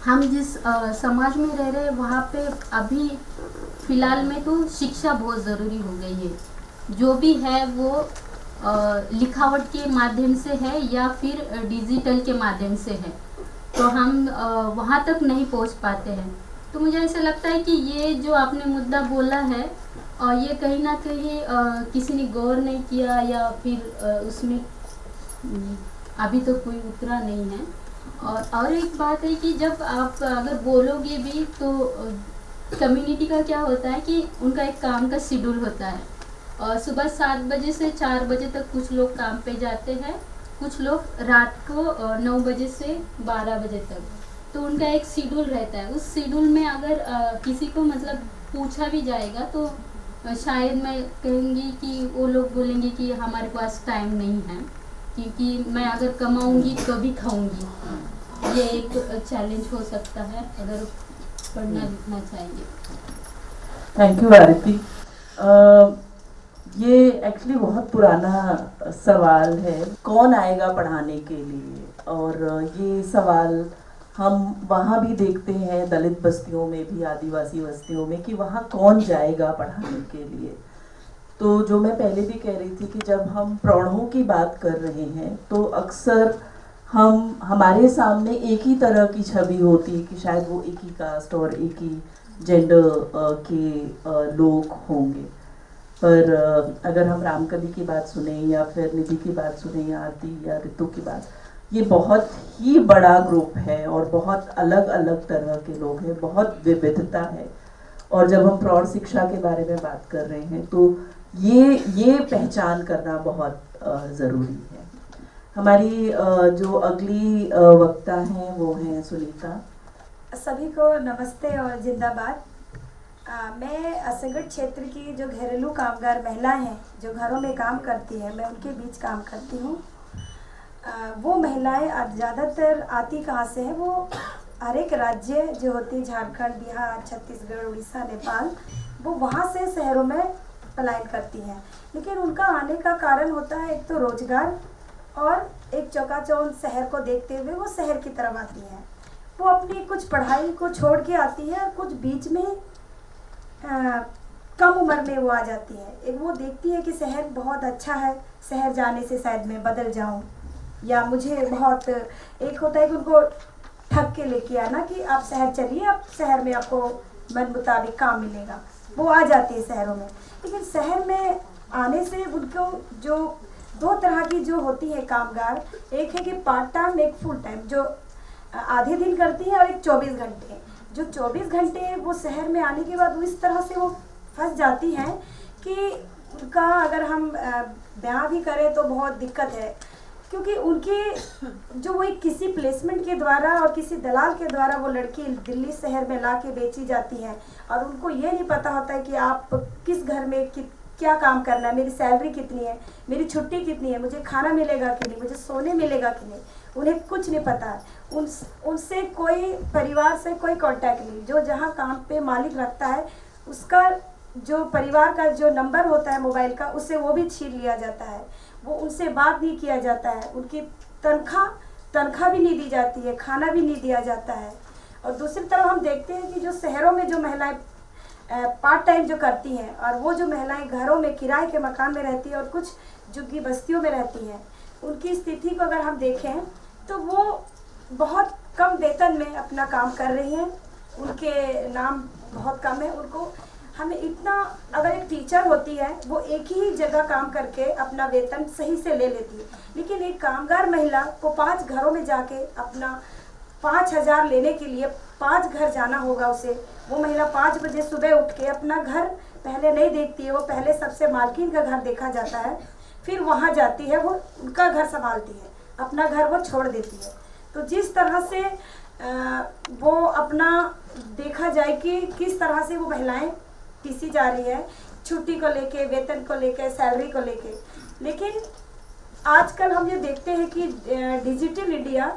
हम जिस समाज में रह रहे हैं वहाँ पे अभी फ़िलहाल में तो शिक्षा बहुत ज़रूरी हो गई है। जो भी है वो लिखावट के माध्यम से है या फिर डिजिटल के माध्यम से है, तो हम वहाँ तक नहीं पहुँच पाते हैं। तो मुझे ऐसा लगता है कि ये जो आपने मुद्दा बोला है और ये कहीं ना कहीं किसी ने गौर नहीं किया या फिर उसमें अभी तो कोई उतरा नहीं है। और एक बात है कि जब आप अगर बोलोगे भी तो कम्युनिटी का क्या होता है कि उनका एक काम का शेड्यूल होता है, और सुबह 7 बजे से 4 बजे तक कुछ लोग काम पे जाते हैं, कुछ लोग रात को 9 बजे से 12 बजे तक, तो उनका एक शेड्यूल रहता है। उस शेड्यूल में अगर किसी को मतलब पूछा भी जाएगा तो शायद मैं कहूँगी कि वो लोग बोलेंगे कि हमारे पास टाइम नहीं है, क्योंकि मैं अगर कमाऊँगी तो भी खाऊँगी। ये एक चैलेंज हो सकता है अगर पढ़ना लिखना चाहेंगे। थैंक यू आरती। ये एक्चुअली बहुत पुराना सवाल है, कौन आएगा पढ़ाने के लिए, और ये सवाल हम वहाँ भी देखते हैं दलित बस्तियों में भी, आदिवासी बस्तियों में, कि वहाँ कौन जाएगा पढ़ाने के लिए। तो जो मैं पहले भी कह रही थी कि जब हम प्रौढ़ों की बात कर रहे हैं तो अक्सर हमारे सामने एक ही तरह की छवि होती है कि शायद वो एक ही कास्ट और एक ही जेंडर के लोग होंगे। पर अगर हम रामकली की बात सुने या फिर निधि की बात सुने या आरती या ऋतु की बात, ये बहुत ही बड़ा ग्रुप है और बहुत अलग अलग तरह के लोग हैं, बहुत विविधता है। और जब हम प्रौढ़ शिक्षा के बारे में बात कर रहे हैं तो ये पहचान करना बहुत ज़रूरी है। हमारी जो अगली वक्ता हैं वो हैं सुनीता। सभी को नमस्ते और जिंदाबाद। मैं असंगठित क्षेत्र की जो घरेलू कामगार महिलाएं हैं जो घरों में काम करती हैं, मैं उनके बीच काम करती हूँ। वो महिलाएं ज़्यादातर आती कहाँ से हैं, वो हर एक राज्य जो होती है, झारखंड, बिहार, छत्तीसगढ़, उड़ीसा, नेपाल, वो वहाँ से शहरों में पलायन करती हैं। लेकिन उनका आने का कारण होता है एक तो रोजगार, और एक चौकाचौंध शहर को देखते हुए वो शहर की तरफ आती हैं। वो अपनी कुछ पढ़ाई को छोड़ के आती है, और कुछ बीच में कम उम्र में वो आ जाती है। एक वो देखती है कि शहर बहुत अच्छा है, शहर जाने से शायद मैं बदल जाऊं, या मुझे बहुत एक होता है कि उनको ठग के लेके आना कि आप शहर चलिए, आप शहर में आपको मन मुताबिक काम मिलेगा। वो आ जाती है शहरों में। लेकिन शहर में आने से उनको जो 2 तरह की जो होती है कामगार, एक है कि पार्ट टाइम, एक फुल टाइम, जो आधे दिन करती है, और एक 24 घंटे। जो 24 घंटे वो शहर में आने के बाद वो इस तरह से वो फंस जाती हैं कि उनका अगर हम ब्याह भी करें तो बहुत दिक्कत है, क्योंकि उनकी जो वो एक किसी प्लेसमेंट के द्वारा और किसी दलाल के द्वारा वो लड़की दिल्ली शहर में ला के बेची जाती है, और उनको ये नहीं पता होता है कि आप किस घर में क्या काम करना है, मेरी सैलरी कितनी है, मेरी छुट्टी कितनी है, मुझे खाना मिलेगा कि नहीं, मुझे सोने मिलेगा कि नहीं, उन्हें कुछ नहीं पता है। उनसे कोई परिवार से कोई कांटेक्ट नहीं। जो जहाँ काम पे मालिक रखता है उसका जो परिवार का जो नंबर होता है मोबाइल का, उससे वो भी छीन लिया जाता है। वो उनसे बात नहीं किया जाता है, उनकी तनख्वाह भी नहीं दी जाती है, खाना भी नहीं दिया जाता है। और दूसरी तरफ हम देखते हैं कि जो शहरों में जो महिलाएं पार्ट टाइम जो करती हैं, और वो जो महिलाएं घरों में किराए के मकान में रहती हैं और कुछ झुग्गी बस्तियों में रहती हैं, उनकी स्थिति को अगर हम देखें तो वो बहुत कम वेतन में अपना काम कर रही हैं। उनके नाम बहुत कम है। उनको हमें इतना, अगर एक टीचर होती है वो एक ही जगह काम करके अपना वेतन सही से ले लेती है, लेकिन एक कामगार महिला को 5 घरों में जाके अपना 5,000 लेने के लिए 5 घर जाना होगा उसे। वो महिला 5 बजे सुबह उठ के अपना घर पहले नहीं देखती है, वो पहले सबसे मालकिन का घर देखा जाता है, फिर वहाँ जाती है, वो उनका घर संभालती है, अपना घर वो छोड़ देती है। तो जिस तरह से वो अपना देखा जाए कि किस तरह से वो महिलाएं पीसी जा रही है, छुट्टी को लेके, वेतन को लेके, सैलरी को लेके। लेकिन आजकल हम ये देखते हैं कि डिजिटल इंडिया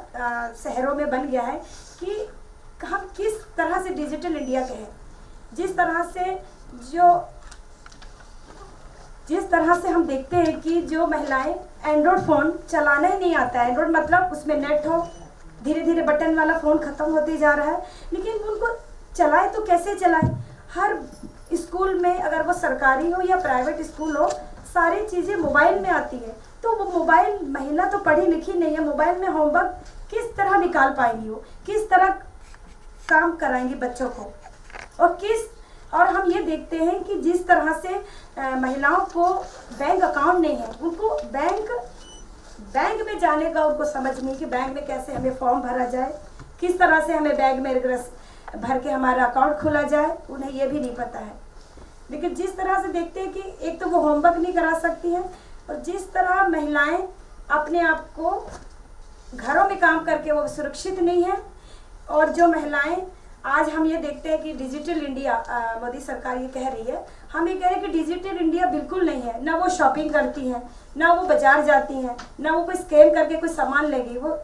शहरों में बन गया है कि हम किस तरह से डिजिटल इंडिया कहें, जिस तरह से हम देखते हैं कि जो महिलाएं एंड्रॉयड फ़ोन चलाना ही नहीं आता है, एंड्रॉयड मतलब उसमें नेट हो, धीरे धीरे बटन वाला फ़ोन ख़त्म होते जा रहा है, लेकिन उनको चलाए तो कैसे चलाए। हर स्कूल में, अगर वो सरकारी हो या प्राइवेट स्कूल हो, सारी चीज़ें मोबाइल में आती है। तो वो मोबाइल, महिला तो पढ़ी लिखी नहीं है, मोबाइल में होमवर्क किस तरह निकाल पाएंगी, वो किस तरह काम कराएंगी बच्चों को, और हम ये देखते हैं कि जिस तरह से महिलाओं को बैंक अकाउंट नहीं है, उनको बैंक बैंक में जाने का उनको समझ नहीं कि बैंक में कैसे हमें फॉर्म भरा जाए, किस तरह से हमें बैंक में भर के हमारा अकाउंट खोला जाए, उन्हें ये भी नहीं पता है। लेकिन जिस तरह से देखते हैं कि एक तो वो होमवर्क नहीं करा सकती हैं, और जिस तरह महिलाएं अपने आप को घरों में काम करके वो सुरक्षित नहीं है, और जो महिलाएं आज हम ये देखते हैं कि डिजिटल इंडिया, मोदी सरकार ये कह रही है, हम ये कह रहे हैं कि डिजिटल इंडिया बिल्कुल नहीं है। ना वो शॉपिंग करती हैं, ना वो बाजार जाती हैं, ना वो कोई स्कैम करके कोई सामान लेगी। वो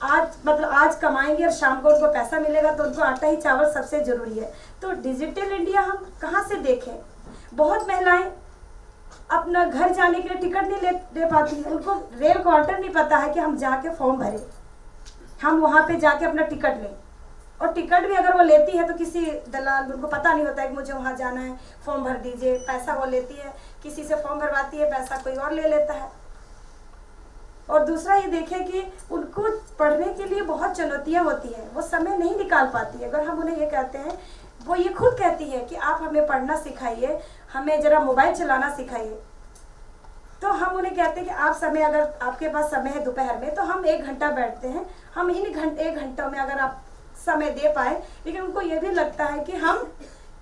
आज कमाएंगे और शाम को उनको पैसा मिलेगा, तो उनको आटा ही चावल सबसे ज़रूरी है। तो डिजिटल इंडिया हम कहाँ से देखें? बहुत महिलाएं अपना घर जाने के लिए टिकट नहीं ले पाती हैं, उनको रेल क्वार्टर नहीं पता है कि हम जाके फॉर्म भरें, हम वहाँ पे जाके अपना टिकट लें। और टिकट भी अगर वो लेती है तो किसी दलाल, उनको पता नहीं होता है कि मुझे वहाँ जाना है, फॉर्म भर दीजिए, पैसा वो लेती है, किसी से फॉर्म भरवाती है, पैसा कोई और ले लेता है। और दूसरा ये देखें कि उनको पढ़ने के लिए बहुत चुनौतियाँ होती हैं, वो समय नहीं निकाल पाती है। अगर हम उन्हें ये कहते हैं, वो ये खुद कहती है कि आप हमें पढ़ना सिखाइए, हमें ज़रा मोबाइल चलाना सिखाइए, तो हम उन्हें कहते हैं कि आप समय, अगर आपके पास समय है दोपहर में, तो हम 1 घंटा बैठते हैं, हम इन 1 घंटों में अगर आप समय दे पाए। लेकिन उनको ये भी लगता है कि हम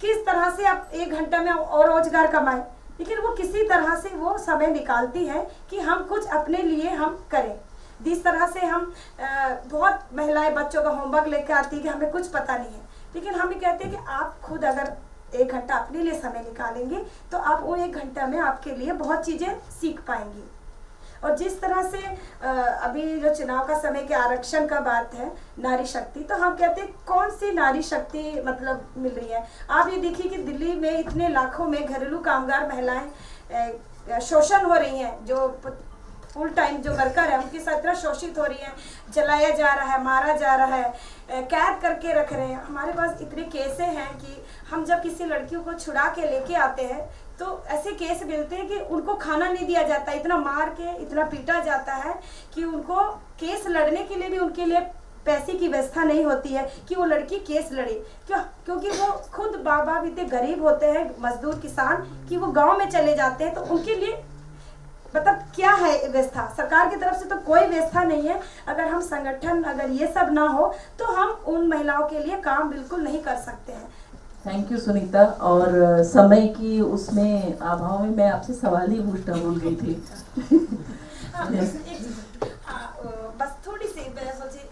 किस तरह से आप 1 घंटा में और रोजगार कमाएं, लेकिन वो किसी तरह से वो समय निकालती है कि हम कुछ अपने लिए हम करें। जिस तरह से हम बहुत महिलाएं बच्चों का होमवर्क लेकर आती है कि हमें कुछ पता नहीं है, लेकिन हम ये कहते हैं कि आप खुद अगर 1 घंटा अपने लिए समय निकालेंगे तो आप वो 1 घंटा में आपके लिए बहुत चीज़ें सीख पाएंगी। और जिस तरह से अभी जो चुनाव का समय के आरक्षण का बात है, नारी शक्ति, तो हम कहते हैं कौन सी नारी शक्ति मतलब मिल रही है। आप ये देखिए कि दिल्ली में इतने लाखों में घरेलू कामगार महिलाएं शोषण हो रही हैं, जो फुल टाइम जो वर्कर है उनके साथ इतना शोषित हो रही हैं, जलाया जा रहा है, मारा जा रहा है, कैद करके रख रहे हैं। हमारे पास इतने केसें हैं कि हम जब किसी लड़कियों को छुड़ा के लेके आते हैं तो ऐसे केस मिलते हैं कि उनको खाना नहीं दिया जाता, इतना मार के इतना पीटा जाता है कि उनको केस लड़ने के लिए भी उनके लिए पैसे की व्यवस्था नहीं होती है कि वो लड़की केस लड़े। क्योंकि वो खुद बाप इतने गरीब होते हैं, मजदूर किसान, कि वो गांव में चले जाते हैं, तो उनके लिए मतलब क्या है व्यवस्था? सरकार की तरफ से तो कोई व्यवस्था नहीं है। अगर हम संगठन, अगर ये सब ना हो तो हम उन महिलाओं के लिए काम बिल्कुल नहीं कर सकते हैं। Thank you Sunita. और समय की उसमें अभाव में मैं आपसे सवाल ही पूछना भूल गई थी। बस थोड़ी सी सोची,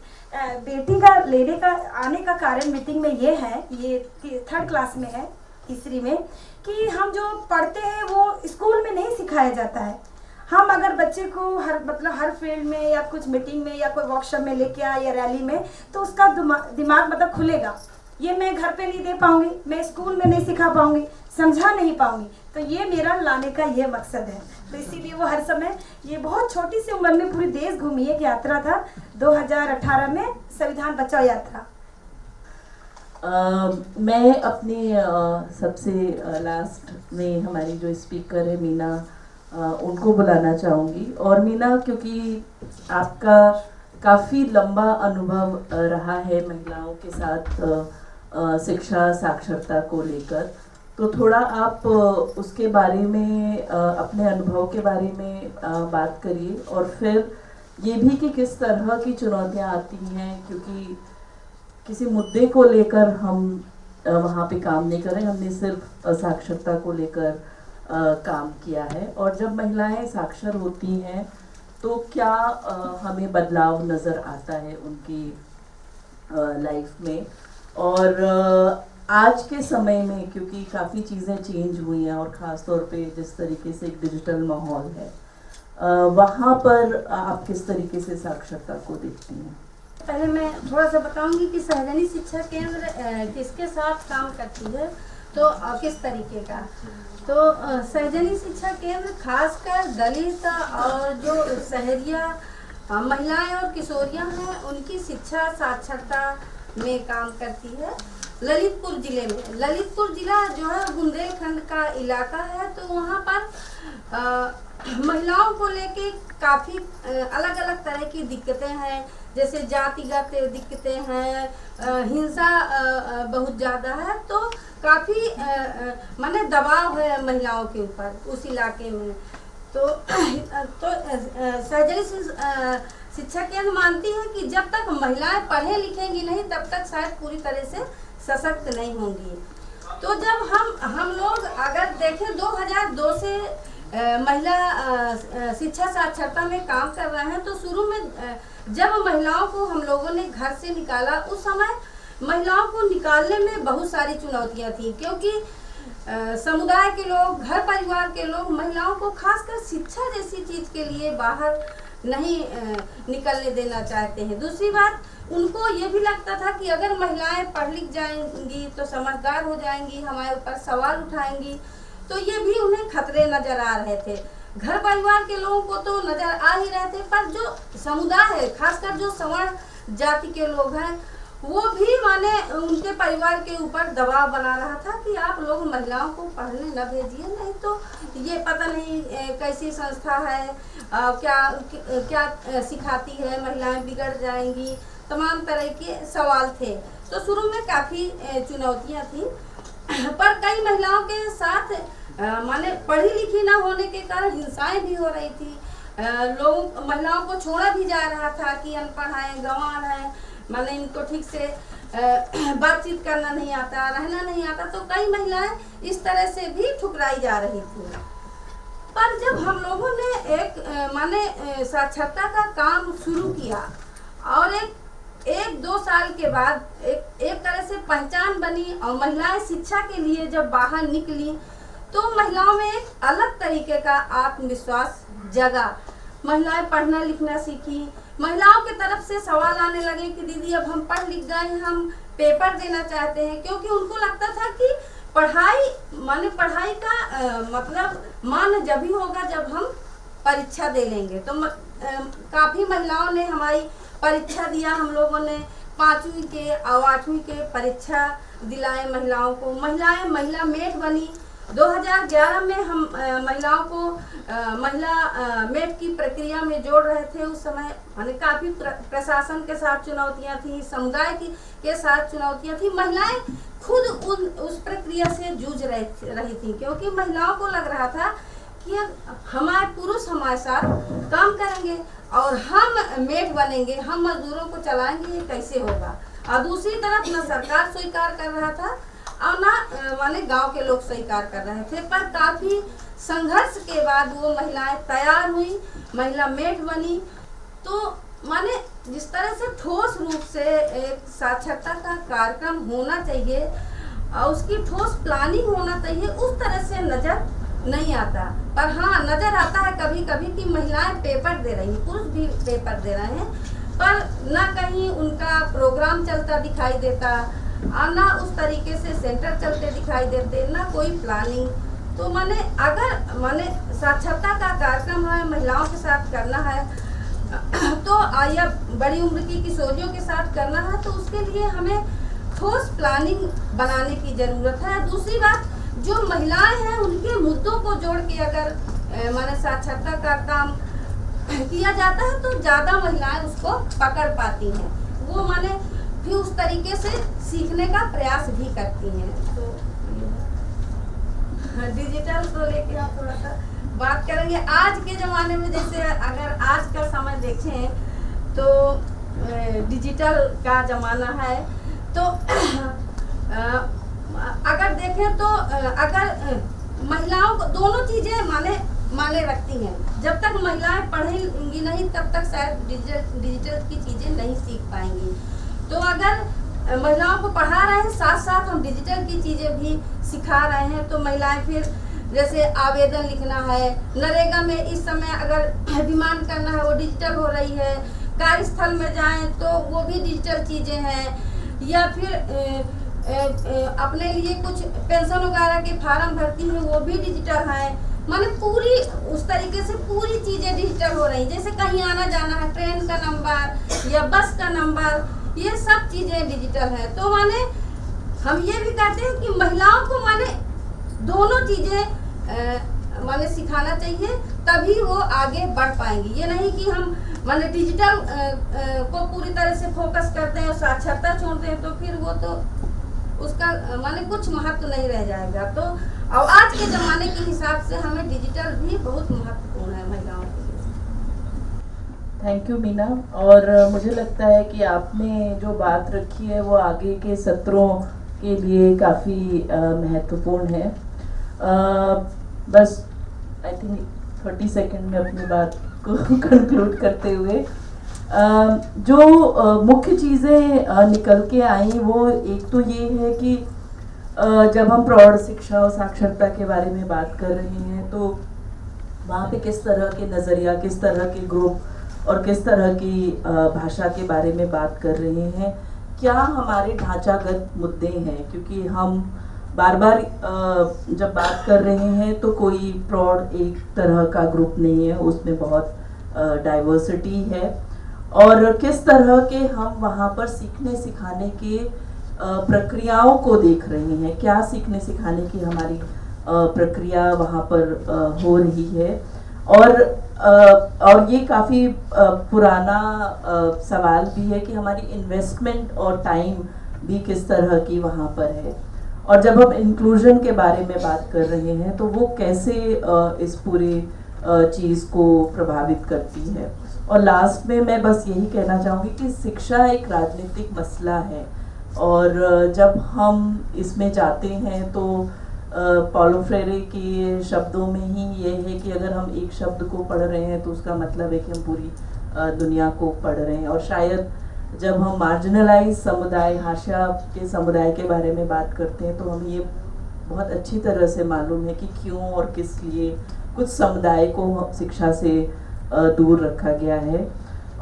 बेटी का लेने का आने का कारण मीटिंग में ये है, ये 3rd क्लास में है, तीसरी में, कि हम जो पढ़ते हैं वो स्कूल में नहीं सिखाया जाता है। हम अगर बच्चे को हर फील्ड में या कुछ मीटिंग में या कोई वर्कशॉप में लेके आए या रैली में, तो उसका दिमाग मतलब खुलेगा। ये मैं घर पे नहीं दे पाऊंगी, मैं स्कूल में नहीं सिखा पाऊंगी, समझा नहीं पाऊंगी। तो ये मेरा लाने का ये मकसद है। तो इसीलिए वो हर समय, ये बहुत छोटी सी उम्र में पूरी देश घूमी एक यात्रा था 2018 में, संविधान बचाओ यात्रा। मैं अपने सबसे लास्ट में हमारी जो स्पीकर है मीना, उनको बुलाना चाहूँगी। और मीना, क्योंकि आपका काफ़ी लंबा अनुभव रहा है महिलाओं के साथ शिक्षा साक्षरता को लेकर, तो थोड़ा आप उसके बारे में, अपने अनुभव के बारे में बात करिए। और फिर ये भी कि किस तरह की चुनौतियाँ आती हैं, क्योंकि किसी मुद्दे को लेकर हम वहाँ पे काम नहीं कर रहे, हमने सिर्फ साक्षरता को लेकर काम किया है। और जब महिलाएं साक्षर होती हैं तो क्या हमें बदलाव नज़र आता है उनकी लाइफ में। और आज के समय में क्योंकि काफ़ी चीज़ें चेंज हुई हैं, और ख़ास तौर पे जिस तरीके से एक डिजिटल माहौल है, वहाँ पर आप किस तरीके से साक्षरता को देखती हैं? पहले मैं थोड़ा सा बताऊंगी कि सहजनी शिक्षा केंद्र किसके साथ काम करती है, तो किस तरीके का। तो सहजनी शिक्षा केंद्र खासकर दलित और जो शहरिया महिलाएं और किशोरियां हैं, उनकी शिक्षा साक्षरता में काम करती है। ललितपुर जिले में, ललितपुर जिला जो है बुंदेलखंड का इलाका है, तो वहाँ पर महिलाओं को लेके काफ़ी अलग अलग तरह की दिक्कतें हैं, जैसे जातिगत दिक्कतें हैं, हिंसा बहुत ज़्यादा है, तो काफ़ी माने दबाव है महिलाओं के ऊपर उस इलाके में। तो सहजनी शिक्षा केंद्र मानती है कि जब तक महिलाएं पढ़े लिखेंगी नहीं तब तक शायद पूरी तरह से सशक्त नहीं होंगी। तो जब हम लोग अगर देखें 2002 से महिला शिक्षा साक्षरता में काम कर रहे हैं, तो शुरू में जब महिलाओं को हम लोगों ने घर से निकाला, उस समय महिलाओं को निकालने में बहुत सारी चुनौतियां थी, क्योंकि समुदाय के लोग, घर परिवार के लोग महिलाओं को खासकर शिक्षा जैसी चीज के लिए बाहर नहीं निकलने देना चाहते हैं। दूसरी बात, उनको ये भी लगता था कि अगर महिलाएं पढ़ लिख जाएंगी तो समझदार हो जाएंगी, हमारे ऊपर सवाल उठाएंगी, तो ये भी उन्हें खतरे नजर आ रहे थे। घर परिवार के लोगों को तो नजर आ ही रहे थे, पर जो समुदाय है, खासकर जो सवर्ण जाति के लोग हैं, वो भी माने उनके परिवार के ऊपर दबाव बना रहा था कि आप लोग महिलाओं को पढ़ने न भेजिए, नहीं तो ये पता नहीं कैसी संस्था है, क्या सिखाती है, महिलाएं बिगड़ जाएंगी, तमाम तरह के सवाल थे। तो शुरू में काफ़ी चुनौतियां थी, पर कई महिलाओं के साथ माने पढ़ी लिखी ना होने के कारण हिंसाएं भी हो रही थी। लोग महिलाओं को छोड़ा भी जा रहा था कि अनपढ़ हैं, गंवार हैं, माने इनको ठीक से बातचीत करना नहीं आता, रहना नहीं आता, तो कई महिलाएं इस तरह से भी ठुकराई जा रही थी। पर जब हम लोगों ने माने साक्षरता का काम शुरू किया और एक दो साल के बाद एक तरह से पहचान बनी और महिलाएं शिक्षा के लिए जब बाहर निकली, तो महिलाओं में एक अलग तरीके का आत्मविश्वास जगा। महिलाएं पढ़ना लिखना सीखी, महिलाओं की तरफ से सवाल आने लगे कि दीदी अब हम पढ़ लिख गए, हम पेपर देना चाहते हैं, क्योंकि उनको लगता था कि पढ़ाई का मतलब मान जब ही होगा जब हम परीक्षा दे लेंगे। तो काफ़ी महिलाओं ने हमारी परीक्षा दिया, हम लोगों ने 5वीं के और 8वीं के परीक्षा दिलाए महिलाओं को। महिलाएं महिला मेट बनी। 2011 में हम महिलाओं को महिला मेट की प्रक्रिया में जोड़ रहे थे। उस समय माने काफ़ी प्रशासन के साथ चुनौतियां थी, समुदाय के साथ चुनौतियां थी। महिलाएं खुद उस प्रक्रिया से जूझ रही थी, क्योंकि महिलाओं को लग रहा था कि हमारे पुरुष हमारे साथ काम करेंगे और हम मेट बनेंगे, हम मजदूरों को चलाएंगे, ये कैसे होगा। और दूसरी तरफ न सरकार स्वीकार कर रहा था और ना माने गांव के लोग स्वीकार कर रहे थे। पर काफ़ी संघर्ष के बाद वो महिलाएं तैयार हुई, महिला मेट बनी। तो माने जिस तरह से ठोस रूप से एक साक्षरता का कार्यक्रम होना चाहिए और उसकी ठोस प्लानिंग होना चाहिए, उस तरह से नज़र नहीं आता। पर हाँ, नज़र आता है कभी कभी कि महिलाएं पेपर दे रही हैं, पुरुष भी पेपर दे रहे हैं, पर ना कहीं उनका प्रोग्राम चलता दिखाई देता और ना उस तरीके से सेंटर चलते दिखाई देते, ना कोई प्लानिंग। तो माने अगर माने साक्षरता का कार्यक्रम है, महिलाओं के साथ करना है, तो या बड़ी उम्र की किशोरियों के साथ करना है, तो उसके लिए हमें ठोस प्लानिंग बनाने की ज़रूरत है। दूसरी बात, जो महिलाएं हैं उनके मुद्दों को जोड़ के अगर माने साक्षरता का काम किया जाता है तो ज़्यादा महिलाएं उसको पकड़ पाती हैं, वो माने फिर उस तरीके से सीखने का प्रयास भी करती हैं। तो डिजिटल को लेके आप थोड़ा सा बात करेंगे। आज के ज़माने में जैसे अगर आज का समय देखें तो डिजिटल का ज़माना है, तो अगर देखें तो अगर महिलाओं को दोनों चीज़ें माने रखती हैं। जब तक महिलाएं पढ़ेंगी नहीं तब तक शायद डिजिटल की चीज़ें नहीं सीख पाएंगी। तो अगर महिलाओं को पढ़ा रहे हैं, साथ साथ हम डिजिटल की चीज़ें भी सिखा रहे हैं, तो महिलाएं फिर जैसे आवेदन लिखना है, नरेगा में इस समय अगर डिमांड करना है वो डिजिटल हो रही है, कार्यस्थल में जाएं तो वो भी डिजिटल चीज़ें हैं, या फिर अपने लिए कुछ पेंशन वगैरह के फार्म भरती हैं वो भी डिजिटल है। माने पूरी उस तरीके से पूरी चीज़ें डिजिटल हो रही हैं। जैसे कहीं आना जाना है, ट्रेन का नंबर या बस का नंबर, ये सब चीज़ें डिजिटल है। तो माने हम ये भी कहते हैं कि महिलाओं को माने दोनों चीज़ें माने सिखाना चाहिए, तभी वो आगे बढ़ पाएंगी। ये नहीं कि हम माने डिजिटल को पूरी तरह से फोकस करते हैं और साक्षरता छोड़ते हैं, तो फिर वो तो उसका माने कुछ महत्व नहीं रह जाएगा। तो और आज के ज़माने के हिसाब से हमें डिजिटल भी बहुत महत्वपूर्ण है महिलाओं के लिए। Thank you Meena. और मुझे लगता है कि आपने जो बात रखी है वो आगे के सत्रों के लिए काफ़ी महत्वपूर्ण है। बस आई थिंक 30 सेकंड में अपनी बात को कंक्लूड करते हुए जो मुख्य चीज़ें निकल के आई वो एक तो ये है कि जब हम प्रौढ़ शिक्षा और साक्षरता के बारे में बात कर रहे हैं तो वहाँ पे किस तरह के नज़रिया, किस तरह के ग्रुप और किस तरह की भाषा के बारे में बात कर रहे हैं, क्या हमारे ढांचागत मुद्दे हैं। क्योंकि हम बार बार जब बात कर रहे हैं तो कोई प्रौढ़ एक तरह का ग्रुप नहीं है, उसमें बहुत डाइवर्सिटी है। और किस तरह के हम वहाँ पर सीखने सिखाने के प्रक्रियाओं को देख रहे हैं, क्या सीखने सिखाने की हमारी प्रक्रिया वहाँ पर हो रही है। और ये काफ़ी पुराना सवाल भी है कि हमारी इन्वेस्टमेंट और टाइम भी किस तरह की वहाँ पर है। और जब हम इंक्लूजन के बारे में बात कर रहे हैं तो वो कैसे इस पूरे चीज़ को प्रभावित करती है। और लास्ट में मैं बस यही कहना चाहूँगी कि शिक्षा एक राजनीतिक मसला है और जब हम इसमें जाते हैं तो पॉलो फ्रेरे के शब्दों में ही ये है कि अगर हम एक शब्द को पढ़ रहे हैं तो उसका मतलब है कि हम पूरी दुनिया को पढ़ रहे हैं। और शायद जब हम मार्जिनलाइज समुदाय, हाशिया के समुदाय के बारे में बात करते हैं तो हमें ये बहुत अच्छी तरह से मालूम है कि क्यों और किस लिए कुछ समुदाय को शिक्षा से दूर रखा गया है।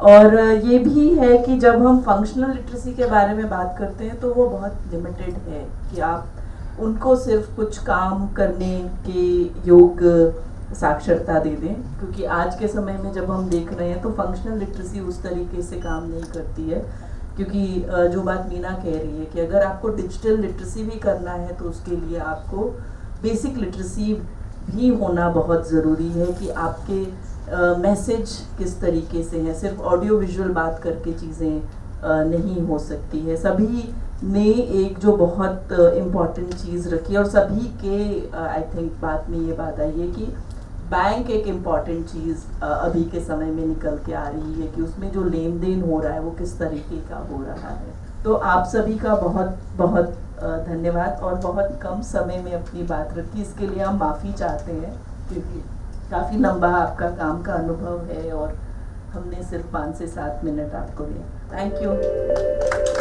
और ये भी है कि जब हम फंक्शनल लिटरेसी के बारे में बात करते हैं तो वो बहुत लिमिटेड है कि आप उनको सिर्फ कुछ काम करने के योग्य साक्षरता दे दें। क्योंकि आज के समय में जब हम देख रहे हैं तो फंक्शनल लिटरेसी उस तरीके से काम नहीं करती है। क्योंकि जो बात मीना कह रही है कि अगर आपको डिजिटल लिटरेसी भी करना है तो उसके लिए आपको बेसिक लिटरेसी भी होना बहुत ज़रूरी है कि आपके मैसेज किस तरीके से है। सिर्फ ऑडियो विजुअल बात करके चीज़ें नहीं हो सकती है। सभी ने एक जो बहुत इम्पॉर्टेंट चीज़ रखी और सभी के आई थिंक बात में ये बात आई है कि बैंक एक इम्पॉर्टेंट चीज़ अभी के समय में निकल के आ रही है कि उसमें जो लेन देन हो रहा है वो किस तरीके का हो रहा है। तो आप सभी का बहुत बहुत धन्यवाद। और बहुत कम समय में अपनी बात रखी, इसके लिए हम माफ़ी चाहते हैं क्योंकि काफ़ी लंबा आपका काम का अनुभव है और हमने सिर्फ 5 से 7 मिनट आपको दिया। Thank you.